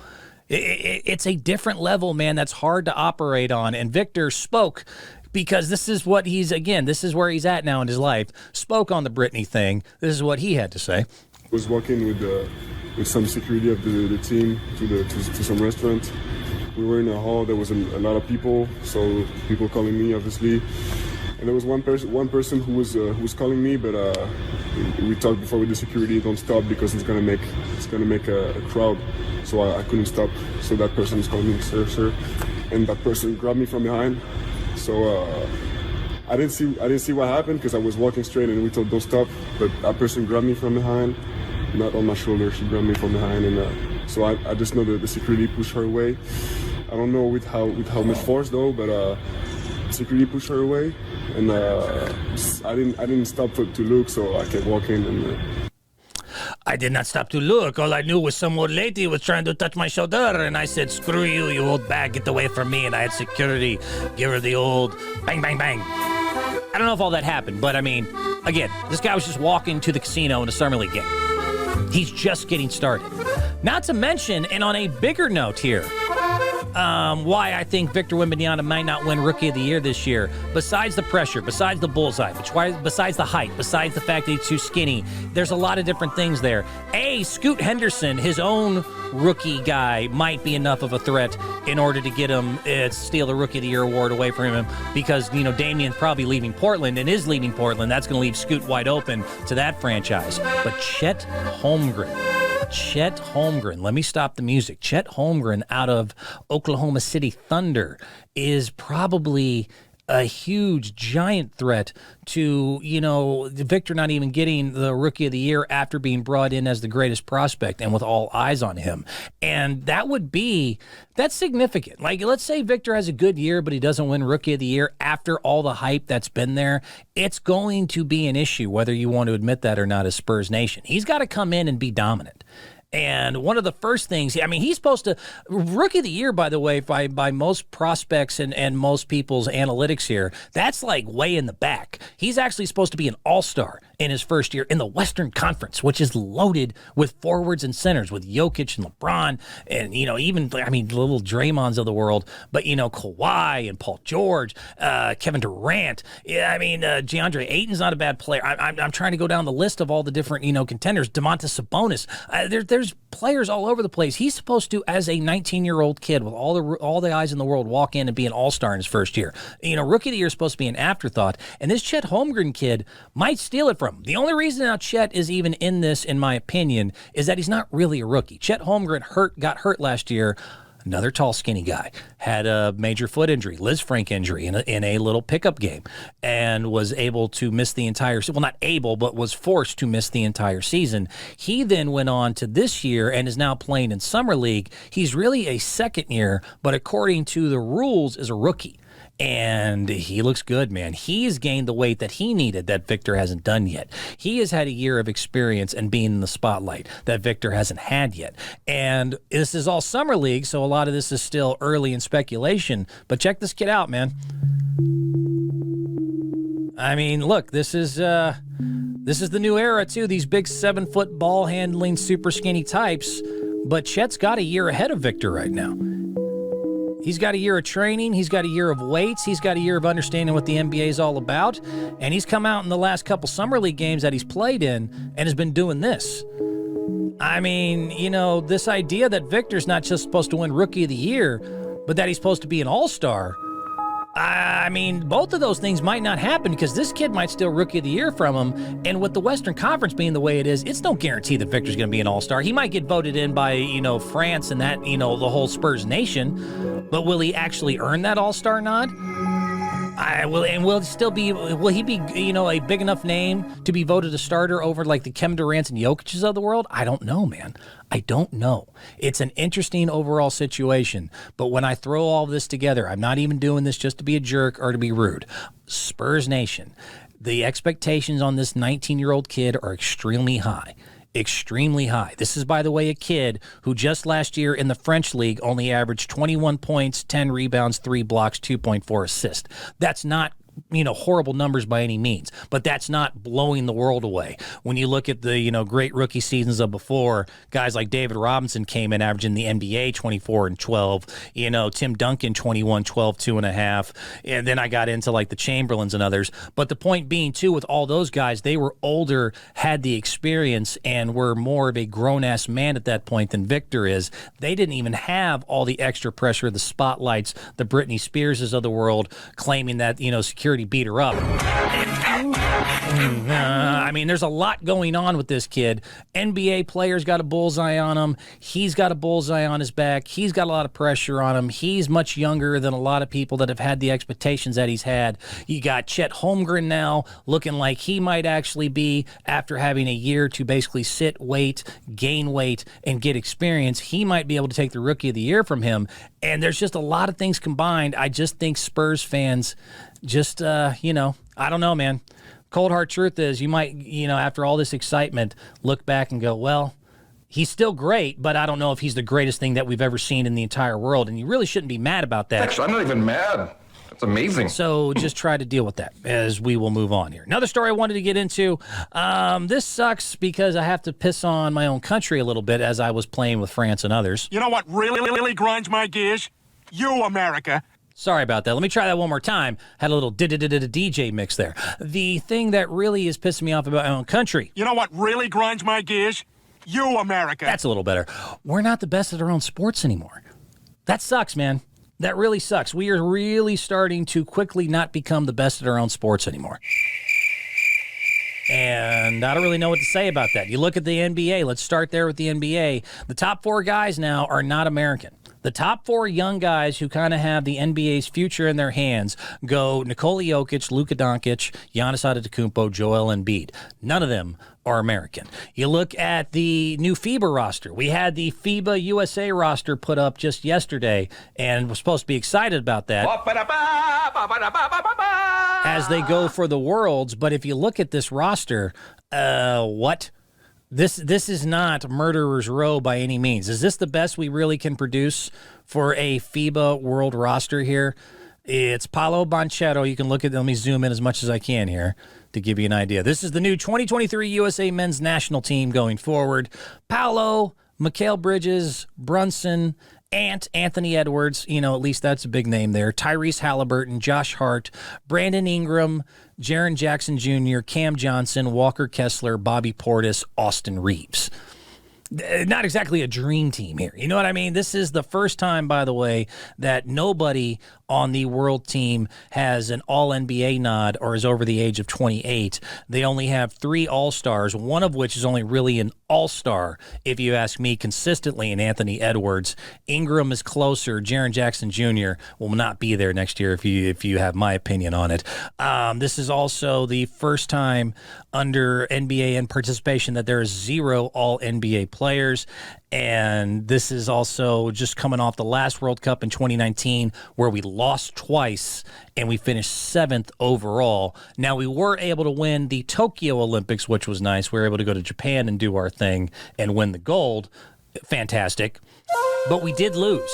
It's a different level, man. That's hard to operate on. And Victor spoke because this is what this is where he's at now in his life. Spoke on the Britney thing. This is what he had to say. I was walking with some security of the team to some restaurant. We were in a hall. There was a lot of people, so people calling me, obviously. And there was one person who was calling me, but we talked before with the security. Don't stop because it's gonna make a crowd. So I couldn't stop. So that person was calling me, sir, and that person grabbed me from behind. So I didn't see what happened because I was walking straight and we told don't stop. But that person grabbed me from behind. Not on my shoulder, she grabbed me from behind, and so I just know that the security pushed her away. I don't know with how much force though, but security pushed her away, and I didn't stop to look, so I kept walking. And I did not stop to look. All I knew was some old lady was trying to touch my shoulder, and I said, "Screw you, you old bag, get away from me!" And I had security give her the old bang, bang, bang. I don't know if all that happened, but I mean, again, this guy was just walking to the casino in a summer league game. He's just getting started. Not to mention, and on a bigger note here, why I think Victor Wembanyama might not win Rookie of the Year this year, besides the pressure, besides the bullseye, besides the height, besides the fact that he's too skinny, there's a lot of different things there. Scoot Henderson, his own rookie guy, might be enough of a threat in order to get him steal the Rookie of the Year award away from him because, Damian's probably leaving Portland and is leaving Portland. That's going to leave Scoot wide open to that franchise. But Chet Holmgren, let me stop the music. Chet Holmgren out of Oklahoma City Thunder is probably a huge, giant threat to, Victor not even getting the Rookie of the Year after being brought in as the greatest prospect and with all eyes on him. And that's significant. Like, let's say Victor has a good year, but he doesn't win Rookie of the Year after all the hype that's been there. It's going to be an issue, whether you want to admit that or not, as Spurs Nation. He's got to come in and be dominant. And one of the first things, he's supposed to, Rookie of the Year, by the way, by most prospects and most people's analytics here, that's like way in the back. He's actually supposed to be an all-star in his first year in the Western Conference, which is loaded with forwards and centers, with Jokic and LeBron and, even, the little Draymonds of the world, but, Kawhi and Paul George, Kevin Durant. DeAndre Ayton's not a bad player. I'm trying to go down the list of all the different, contenders. Domantas Sabonis. There's players all over the place. He's supposed to, as a 19-year-old kid with all the eyes in the world, walk in and be an all-star in his first year. Rookie of the Year is supposed to be an afterthought, and this Chet Holmgren kid might steal it from him. The only reason now Chet is even in this, in my opinion, is that he's not really a rookie. Chet Holmgren got hurt last year. Another tall, skinny guy, had a major foot injury, Liz Frank injury in a little pickup game, and was able to miss the entire season. Well, not able, but was forced to miss the entire season. He then went on to this year and is now playing in Summer League. He's really a second year, but according to the rules, is a rookie. And he looks good, man. He's gained the weight that he needed that Victor hasn't done yet. He has had a year of experience and being in the spotlight that Victor hasn't had yet. And this is all Summer League, so a lot of this is still early in speculation. But check this kid out, man. Look, this is the new era, too. These big 7-foot ball-handling, super skinny types. But Chet's got a year ahead of Victor right now. He's got a year of training. He's got a year of weights. He's got a year of understanding what the NBA is all about. And he's come out in the last couple Summer League games that he's played in and has been doing this. This idea that Victor's not just supposed to win Rookie of the Year, but that he's supposed to be an all-star, I mean, both of those things might not happen because this kid might still Rookie of the Year from him. And with the Western Conference being the way it is, it's no guarantee that Victor's going to be an all-star. He might get voted in by, France and that, the whole Spurs nation. But will he actually earn that all-star nod? Will he be, a big enough name to be voted a starter over like the Kevin Durant's and Jokic's of the world? I don't know, man. I don't know. It's an interesting overall situation. But when I throw all this together, I'm not even doing this just to be a jerk or to be rude. Spurs Nation, the expectations on this 19-year-old kid are extremely high. Extremely high. This is, by the way, a kid who just last year in the French league only averaged 21 points, 10 rebounds, 3 blocks, 2.4 assists. That's not horrible numbers by any means, but that's not blowing the world away. When you look at the, great rookie seasons of before, guys like David Robinson came in averaging the NBA 24 and 12, Tim Duncan 21, 12, 2.5, and then I got into like the Chamberlains and others. But the point being too, with all those guys, they were older, had the experience, and were more of a grown-ass man at that point than Victor is. They didn't even have all the extra pressure, the spotlights, the Britney Spearses of the world claiming that, security beat her up. There's a lot going on with this kid. NBA players got a bullseye on him. He's got a bullseye on his back. He's got a lot of pressure on him. He's much younger than a lot of people that have had the expectations that he's had. You got Chet Holmgren now looking like he might actually be, after having a year to basically sit, wait, gain weight, and get experience, he might be able to take the Rookie of the Year from him. And there's just a lot of things combined. I just think Spurs fans just, I don't know, man. Cold hard truth is you might, after all this excitement, look back and go, well, he's still great, but I don't know if he's the greatest thing that we've ever seen in the entire world. And you really shouldn't be mad about that. Actually, I'm not even mad. That's amazing. So just try to deal with that as we will move on here. Another story I wanted to get into. This sucks because I have to piss on my own country a little bit as I was playing with France and others. You know what really grinds my gears? You, America. Sorry about that. Let me try that one more time. Had a little DJ mix there. The thing that really is pissing me off about my own country. You know what really grinds my gears? You, America. That's a little better. We're not the best at our own sports anymore. That sucks, man. That really sucks. We are really starting to quickly not become the best at our own sports anymore. And I don't really know what to say about that. You look at the NBA. Let's start there with the NBA. The top 4 guys now are not American. The top 4 young guys who kind of have the NBA's future in their hands go Nikola Jokic, Luka Doncic, Giannis Antetokounmpo, Joel Embiid. None of them are American. You look at the new FIBA roster. We had the FIBA USA roster put up just yesterday, and we're supposed to be excited about that as they go for the Worlds. But if you look at this roster, what? This is not Murderer's Row by any means. Is this the best we really can produce for a FIBA World roster here? It's Paolo Banchero. You can look at, let me zoom in as much as I can here to give you an idea. This is the new 2023 USA men's national team going forward. Paolo, Mikal Bridges, Brunson, Anthony Edwards, at least that's a big name there. Tyrese Halliburton, Josh Hart, Brandon Ingram, Jaren Jackson Jr., Cam Johnson, Walker Kessler, Bobby Portis, Austin Reeves. Not exactly a dream team here. You know what I mean? This is the first time, by the way, that nobody on the world team has an all-NBA nod or is over the age of 28. They only have 3 all-stars, one of which is only really an all-star, if you ask me, consistently in Anthony Edwards. Ingram is closer. Jaren Jackson Jr. will not be there next year if you have my opinion on it. This is also the first time under NBA participation that there is 0 all-NBA players. And this is also just coming off the last World Cup in 2019 where we lost twice and we finished 7th overall. Now, we were able to win the Tokyo Olympics, which was nice. We were able to go to Japan and do our thing and win the gold. Fantastic. But we did lose.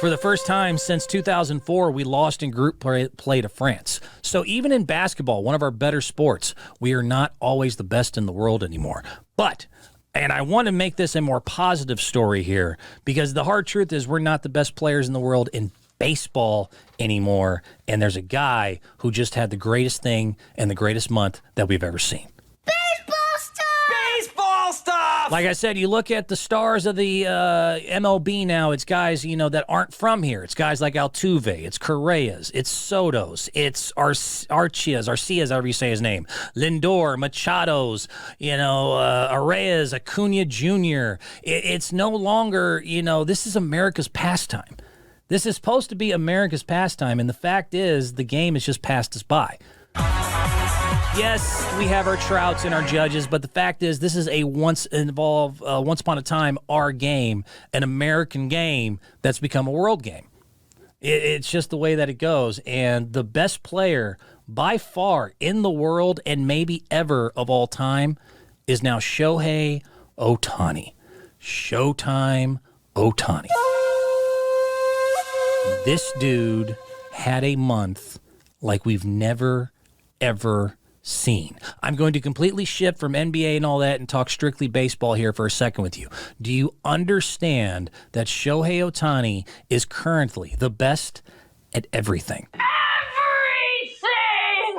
For the first time since 2004, we lost in group play to France. So even in basketball, one of our better sports, we are not always the best in the world anymore. But... and I want to make this a more positive story here because the hard truth is we're not the best players in the world in baseball anymore. And there's a guy who just had the greatest thing and the greatest month that we've ever seen. Baseball star! Baseball star! Like I said, you look at the stars of the MLB now, it's guys, that aren't from here. It's guys like Altuve, it's Correas, it's Sotos, it's Arcias, however you say his name, Lindor, Machados, Arraez, Acuna Jr. It's no longer, this is America's pastime. This is supposed to be America's pastime, and the fact is the game has just passed us by. Yes, we have our Trouts and our judges, but the fact is this is a once upon a time our game, an American game that's become a world game. It's just the way that it goes, and the best player by far in the world and maybe ever of all time is now Shohei Ohtani. Showtime Ohtani. This dude had a month like we've never, ever seen. I'm going to completely shift from NBA and all that and talk strictly baseball here for a second with you. Do you understand that Shohei Ohtani is currently the best at everything?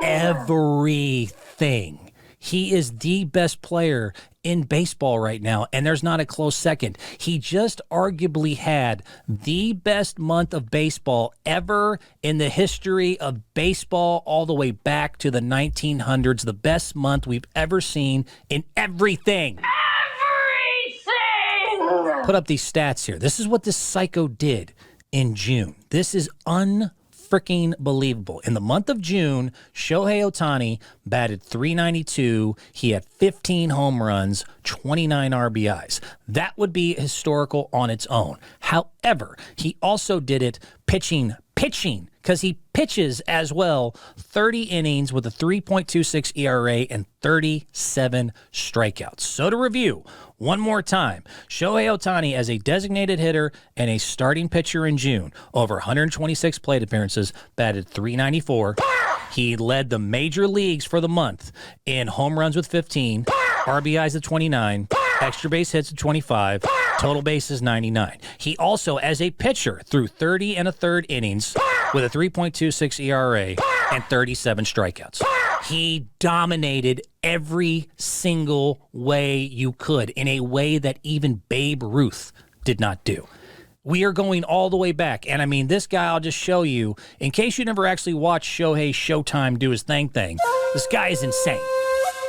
Everything. He is the best player in baseball right now, and there's not a close second. He just arguably had the best month of baseball ever in the history of baseball all the way back to the 1900s, the best month we've ever seen in everything. Put up these stats here. This is what this psycho did in June. This is freaking believable. In the month of June, Shohei Ohtani batted .392. He had 15 home runs, 29 RBIs. That would be historical on its own. However, he also did it pitching, because he pitches as well, 30 innings with a 3.26 ERA and 37 strikeouts. So to review, one more time, Shohei Ohtani as a designated hitter and a starting pitcher in June, over 126 plate appearances, batted .394. He led the major leagues for the month in home runs with 15, RBIs at 29, extra base hits at 25, total bases 99. He also, as a pitcher, threw 30 1/3 innings with a 3.26 ERA and 37 strikeouts. He dominated every single way you could in a way that even Babe Ruth did not do. We are going all the way back. And I mean, this guy, I'll just show you, in case you never actually watched Shohei Showtime do his thing, this guy is insane.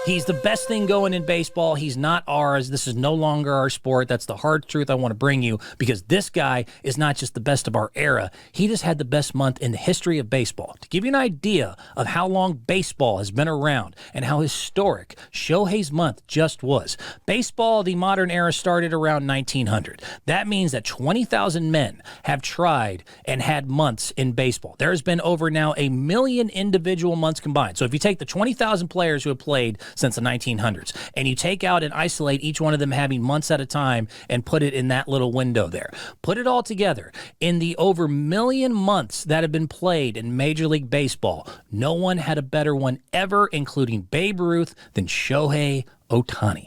He's the best thing going in baseball. He's not ours. This is no longer our sport. That's the hard truth I want to bring you, because this guy is not just the best of our era. He just had the best month in the history of baseball. To give you an idea of how long baseball has been around and how historic Shohei's month just was. Baseball, the modern era, started around 1900. That means that 20,000 men have tried and had months in baseball. There's been over now 1 million individual months combined. So if you take the 20,000 players who have played since the 1900s, and you take out and isolate each one of them having months at a time and put it in that little window there. Put it all together. In the over 1 million months that have been played in Major League Baseball, no one had a better one ever, including Babe Ruth, than Shohei Ohtani.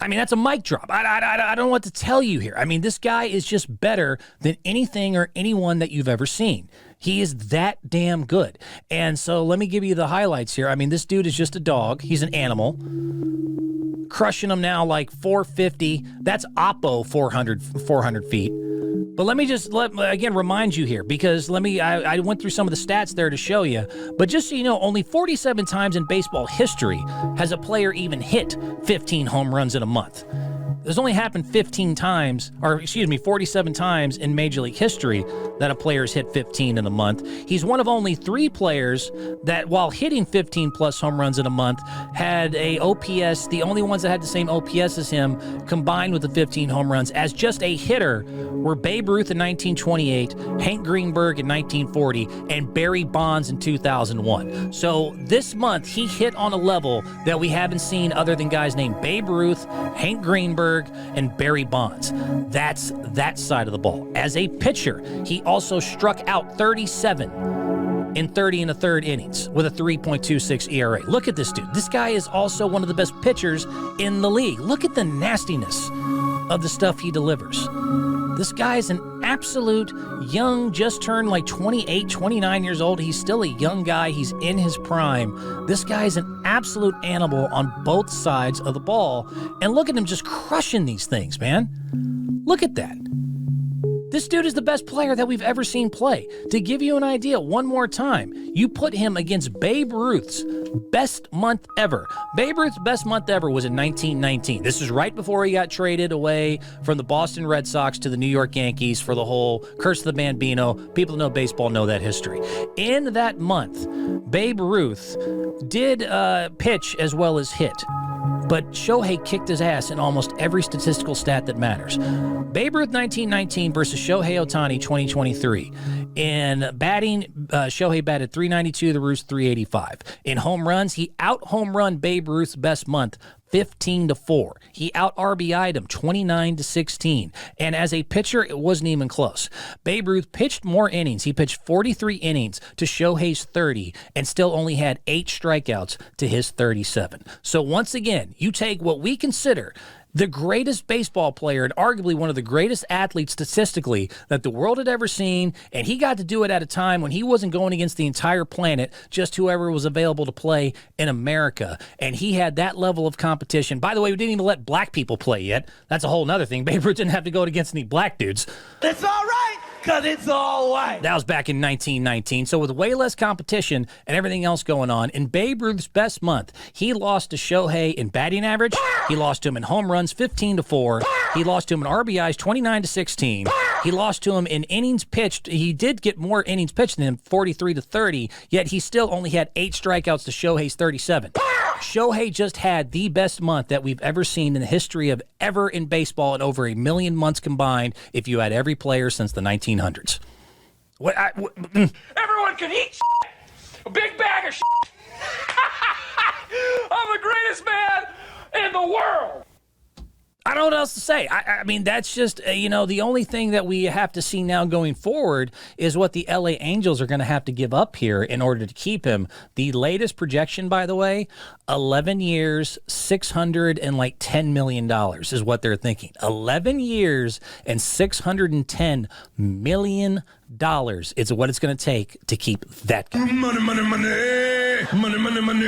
I mean, that's a mic drop. I don't know what to tell you here. I mean, this guy is just better than anything or anyone that you've ever seen. He is that damn good. And so let me give you the highlights here. I mean, this dude is just a dog. He's an animal. Crushing him now like 450. That's Oppo 400 feet. But let me just again remind you here, because I went through some of the stats there to show you. But just so you know, only 47 times in baseball history has a player even hit 15 home runs in a month. There's only happened 47 times in Major League history that a player's hit 15 in a month. He's one of only 3 players that, while hitting 15-plus home runs in a month, had a OPS, the only ones that had the same OPS as him, combined with the 15 home runs, as just a hitter, were Babe Ruth in 1928, Hank Greenberg in 1940, and Barry Bonds in 2001. So this month, he hit on a level that we haven't seen other than guys named Babe Ruth, Hank Greenberg, and Barry Bonds. That's that side of the ball. As a pitcher, he also struck out 37 in 30 1/3 innings with a 3.26 ERA. Look at this dude. This guy is also one of the best pitchers in the league. Look at the nastiness of the stuff he delivers. This guy is an absolute young, just turned like 28, 29 years old. He's still a young guy. He's in his prime. This guy's an absolute animal on both sides of the ball. And look at him just crushing these things, man. Look at that. This dude is the best player that we've ever seen play. To give you an idea, one more time, you put him against Babe Ruth's best month ever. Babe Ruth's best month ever was in 1919. This is right before he got traded away from the Boston Red Sox to the New York Yankees for the whole Curse of the Bambino. People who know baseball know that history. In that month, Babe Ruth did pitch as well as hit. But Shohei kicked his ass in almost every statistical stat that matters. Babe Ruth 1919 versus Shohei Ohtani 2023. In batting, Shohei batted .392, the Ruth's .385. In home runs, he out-home run Babe Ruth's best month 15-4. He out-RBI'd him 29-16. And as a pitcher, it wasn't even close. Babe Ruth pitched more innings. He pitched 43 innings to Shohei's 30 and still only had 8 strikeouts to his 37. So once again, you take what we consider the greatest baseball player and arguably one of the greatest athletes statistically that the world had ever seen, and he got to do it at a time when he wasn't going against the entire planet, just whoever was available to play in America. And he had that level of competition. By the way, we didn't even let black people play yet. That's a whole nother thing. Babe Ruth didn't have to go against any black dudes. It's all right, because it's all white. That was back in 1919. So with way less competition and everything else going on, in Babe Ruth's best month, he lost to Shohei in batting average. He lost to him in home runs 15-4. He lost to him in RBIs 29-16. He lost to him in innings pitched. He did get more innings pitched than him, 43-30, yet he still only had 8 strikeouts to Shohei's 37. Shohei just had the best month that we've ever seen in the history of ever in baseball in over 1 million months combined if you had every player since the 1900s. Everyone can eat shit. A big bag of shit. I'm the greatest man in the world. I don't know what else to say. I mean, that's just, the only thing that we have to see now going forward is what the LA Angels are going to have to give up here in order to keep him. The latest projection, by the way, 11 years, $610 million is what they're thinking. 11 years and $610 million is what it's going to take to keep that guy. Money, money, money. Money, money, money.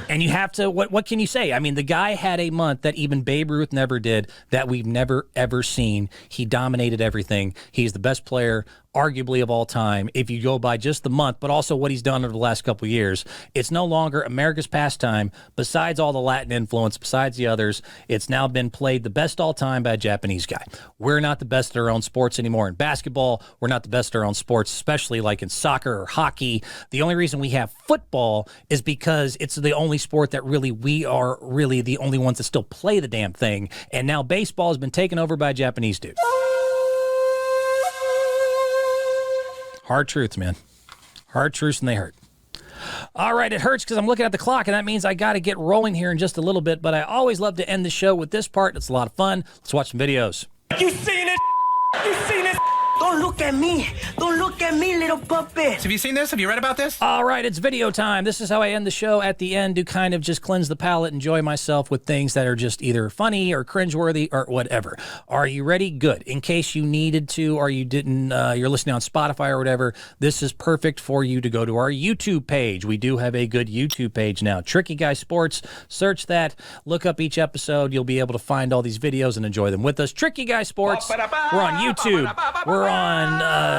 And you have to, what can you say? I mean, the guy had a month that even Babe Ruth never did, that we've never, ever seen. He dominated everything. He's the best player, arguably, of all time, if you go by just the month, but also what he's done over the last couple of years. It's no longer America's pastime. Besides all the Latin influence, besides the others, it's now been played the best all time by a Japanese guy. We're not the best at our own sports anymore. In basketball, we're not the best at our own sports, especially like in soccer or hockey. The only reason we have football is because it's the only sport that we are really the only ones that still play the damn thing. And now baseball has been taken over by a Japanese dude. Hard truths, man. Hard truths, and they hurt. All right, it hurts because I'm looking at the clock, and that means I got to get rolling here in just a little bit, but I always love to end the show with this part. It's a lot of fun. Let's watch some videos. You seen it? You seen it? Don't look at me. Don't look at me, little puppet. Have you seen this? Have you read about this? All right, it's video time. This is how I end the show at the end to kind of just cleanse the palate, enjoy myself with things that are just either funny or cringeworthy or whatever. Are you ready? Good. In case you needed to or you didn't, you're listening on Spotify or whatever, this is perfect for you to go to our YouTube page. We do have a good YouTube page now. Tricky Guy Sports. Search that. Look up each episode. You'll be able to find all these videos and enjoy them with us. Tricky Guy Sports. We're on YouTube. We're on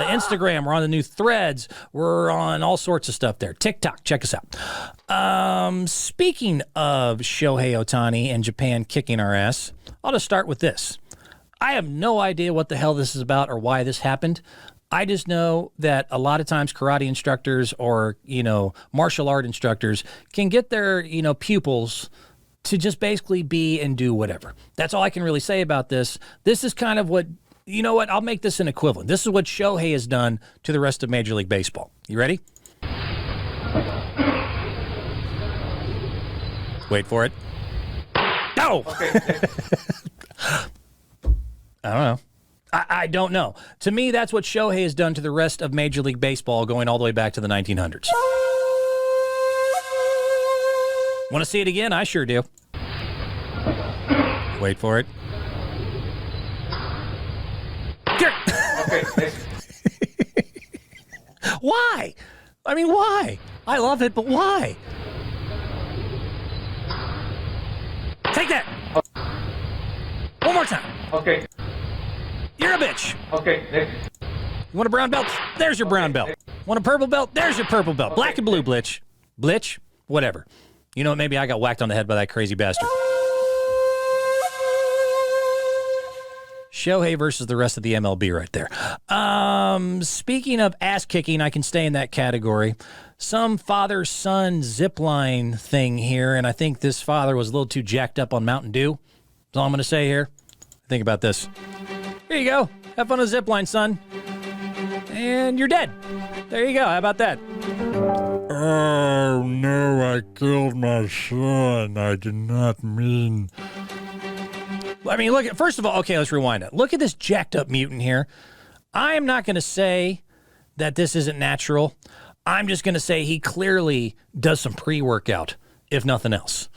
Instagram. We're on the new Threads. We're on all sorts of stuff there. TikTok. Check us out. Speaking of Shohei Ohtani and Japan kicking our ass, I'll just start with this. I have no idea what the hell this is about or why this happened. I just know that a lot of times karate instructors or, martial art instructors can get their, pupils to just basically be and do whatever. That's all I can really say about this. This is kind of what, I'll make this an equivalent. This is what Shohei has done to the rest of Major League Baseball. You ready? Wait for it. No! Okay. I don't know. I don't know. To me, that's what Shohei has done to the rest of Major League Baseball going all the way back to the 1900s. Want to see it again? I sure do. Wait for it. Why? I mean, why? I love it, but why? Take that. One more time. Okay. You're a bitch. Okay, next. You want a brown belt? There's your brown belt. Want a purple belt? There's your purple belt. Black and blue, Blitch. Blitch? Whatever. You know what? Maybe I got whacked on the head by that crazy bastard. Shohei versus the rest of the MLB right there. Speaking of ass kicking, I can stay in that category. Some father-son zipline thing here, and I think this father was a little too jacked up on Mountain Dew. That's all I'm going to say here. Think about this. Here you go. Have fun with zipline, son. And you're dead. There you go. How about that? Oh, no, I killed my son. I did not mean... I mean, look, first of all, okay, let's rewind it. Look at this jacked up mutant here. I am not going to say that this isn't natural. I'm just going to say he clearly does some pre-workout, if nothing else.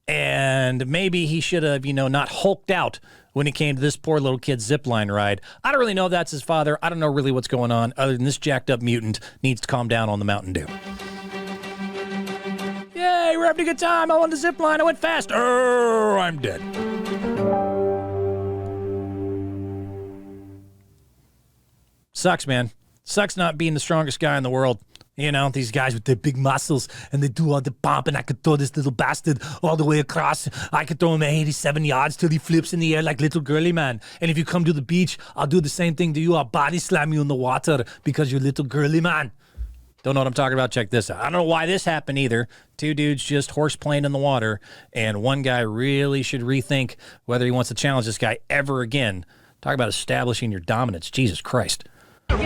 And maybe he should have, not hulked out when it came to this poor little kid's zipline ride. I don't really know if that's his father. I don't know really what's going on, other than this jacked up mutant needs to calm down on the Mountain Dew. Yay, we're having a good time. I won the zipline. I went fast. Oh, I'm dead. Sucks, man. Sucks not being the strongest guy in the world. These guys with their big muscles, and they do all the bump, and I could throw this little bastard all the way across. I could throw him 87 yards till he flips in the air like little girly man. And if you come to the beach, I'll do the same thing to you. I'll body slam you in the water because you're little girly man. Don't know what I'm talking about? Check this out. I don't know why this happened either. Two dudes just horse playing in the water, and one guy really should rethink whether he wants to challenge this guy ever again. Talk about establishing your dominance. Jesus Christ. Oh,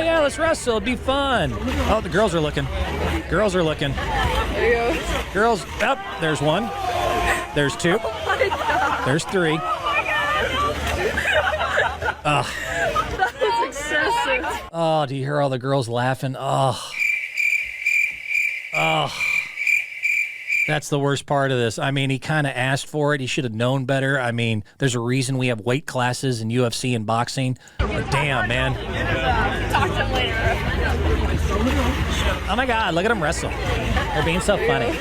yeah, let's wrestle. It'd be fun. Oh, the girls are looking. Girls are looking. There you go. Girls, there's one. There's two. Oh my God. There's three. That was excessive. Oh, do you hear all the girls laughing? Oh. That's the worst part of this. I mean, he kind of asked for it. He should have known better. I mean, there's a reason we have weight classes in UFC and boxing. But damn, man. Talk to him later. Oh, my God. Look at them wrestle. They're being so funny. That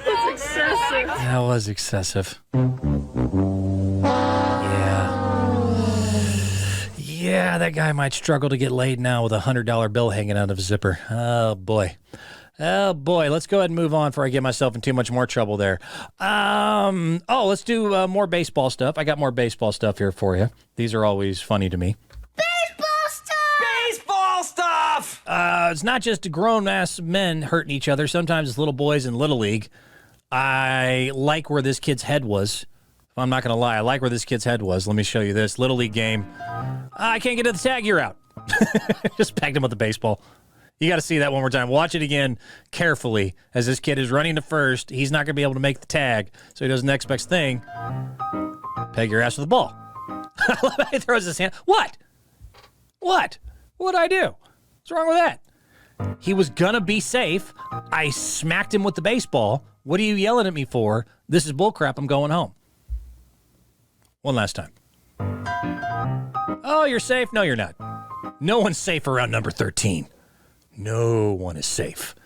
was excessive. That was excessive. Yeah, that guy might struggle to get laid now with a $100 bill hanging out of his zipper. Oh, boy. Oh, boy. Let's go ahead and move on before I get myself in too much more trouble there. Let's do more baseball stuff. I got more baseball stuff here for you. These are always funny to me. Baseball stuff! It's not just grown-ass men hurting each other. Sometimes it's little boys in Little League. I like where this kid's head was. I'm not going to lie. I like where this kid's head was. Let me show you this. Little League game. I can't get to the tag. You're out. Just pegged him with the baseball. You got to see that one more time. Watch it again carefully as this kid is running to first. He's not going to be able to make the tag, so he does the next best thing. Peg your ass with the ball. He throws his hand. What? What'd I do? What's wrong with that? He was going to be safe. I smacked him with the baseball. What are you yelling at me for? This is bullcrap. I'm going home. One last time. Oh, you're safe? No, you're not. No one's safe around number 13. No one is safe.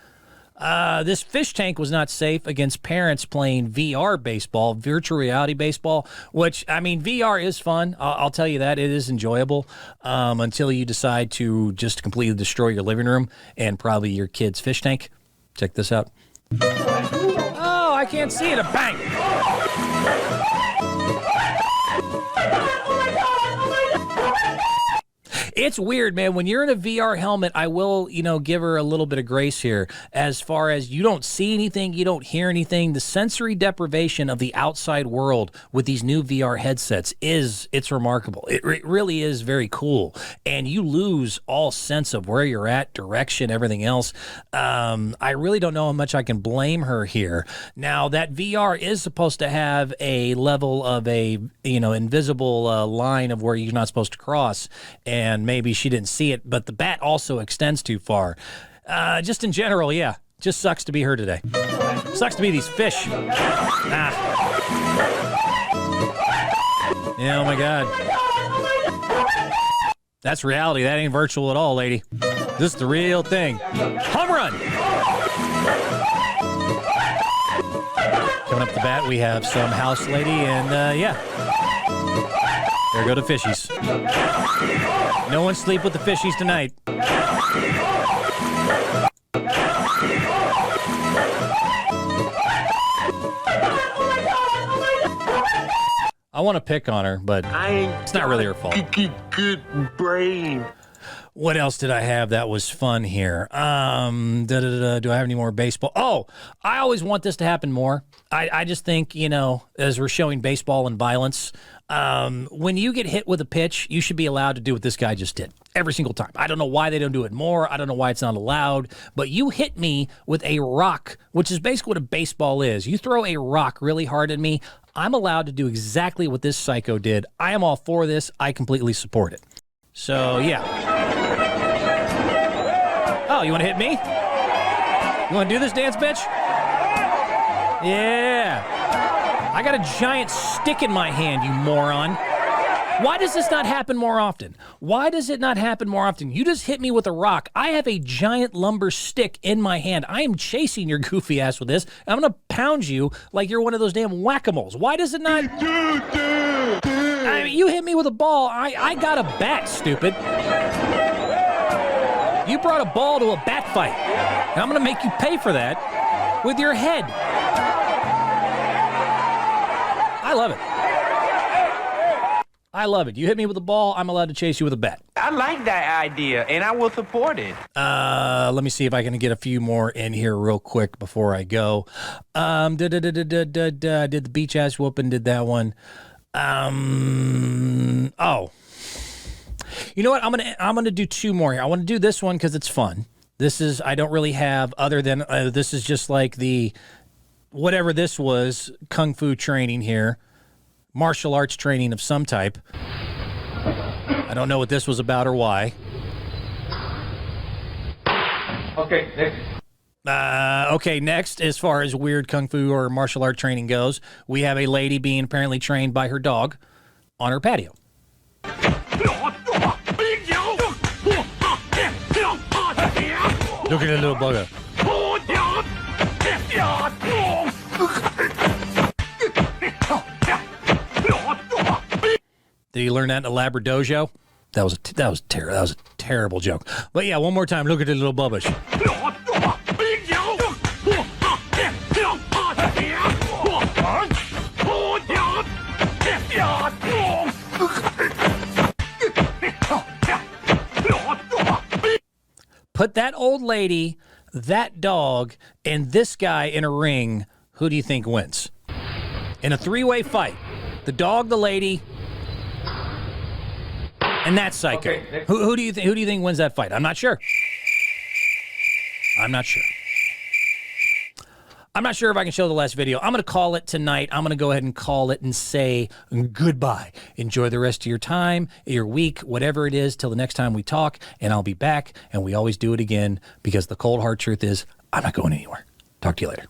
This fish tank was not safe against parents playing VR baseball, virtual reality baseball, which, I mean, VR is fun. I'll tell you that. It is enjoyable until you decide to just completely destroy your living room and probably your kid's fish tank. Check this out. Oh, I can't see it. A bang. It's weird, man. When you're in a VR helmet, I will, give her a little bit of grace here. As far as you don't see anything, you don't hear anything. The sensory deprivation of the outside world with these new VR headsets it's remarkable. It really is very cool. And you lose all sense of where you're at, direction, everything else. I really don't know how much I can blame her here. Now, that VR is supposed to have a level of invisible line of where you're not supposed to cross, and maybe she didn't see it, but the bat also extends too far. Just in general, yeah. Just sucks to be her today. Sucks to be these fish. Ah. Yeah, oh my God. That's reality. That ain't virtual at all, lady. This is the real thing. Home run! Coming up the bat, we have some house lady, and yeah. There go the fishies. No one sleep with the fishies tonight. I want to pick on her, but it's not really her fault. Good brain. What else did I have that was fun here? Do I have any more baseball? Oh, I always want this to happen more. I just think, you know, as we're showing baseball and violence, when you get hit with a pitch, you should be allowed to do what this guy just did every single time. I don't know why they don't do it more. I don't know why it's not allowed. But you hit me with a rock, which is basically what a baseball is. You throw a rock really hard at me, I'm allowed to do exactly what this psycho did. I am all for this. I completely support it. So, yeah. Oh, you want to hit me? You want to do this dance, bitch? Yeah. I got a giant stick in my hand, you moron. Why does this not happen more often? Why does it not happen more often? You just hit me with a rock. I have a giant lumber stick in my hand. I am chasing your goofy ass with this. I'm going to pound you like you're one of those damn whack-a-moles. Why does it not... I mean, you hit me with a ball. I got a bat, stupid. You brought a ball to a bat fight. And I'm going to make you pay for that with your head. I love it. I love it. You hit me with a ball, I'm allowed to chase you with a bat. I like that idea, and I will support it. Let me see if I can get a few more in here real quick before I go. Did the beach ass whooping, did that one. Oh. You know what? I'm gonna do two more here. I want to do this one because it's fun. This is, I don't really have other than, this is just like the, whatever this was, kung fu training here. Martial arts training of some type. I don't know what this was about or why. Okay, next. Okay, next, as far as weird kung fu or martial art training goes, we have a lady being apparently trained by her dog on her patio. Look at that little bugger. Did you learn that in a Labradojo? That was a terrible joke. But yeah, one more time. Look at the little bubbish. Put that old lady, that dog, and this guy in a ring. Who do you think wins? In a three-way fight. The dog, the lady, and that psycho. Okay, who do you think wins that fight? I'm not sure. I'm not sure if I can show the last video. I'm going to call it tonight. I'm going to go ahead and call it and say goodbye. Enjoy the rest of your time, your week, whatever it is, till the next time we talk, and I'll be back, and we always do it again because the cold hard truth is I'm not going anywhere. Talk to you later.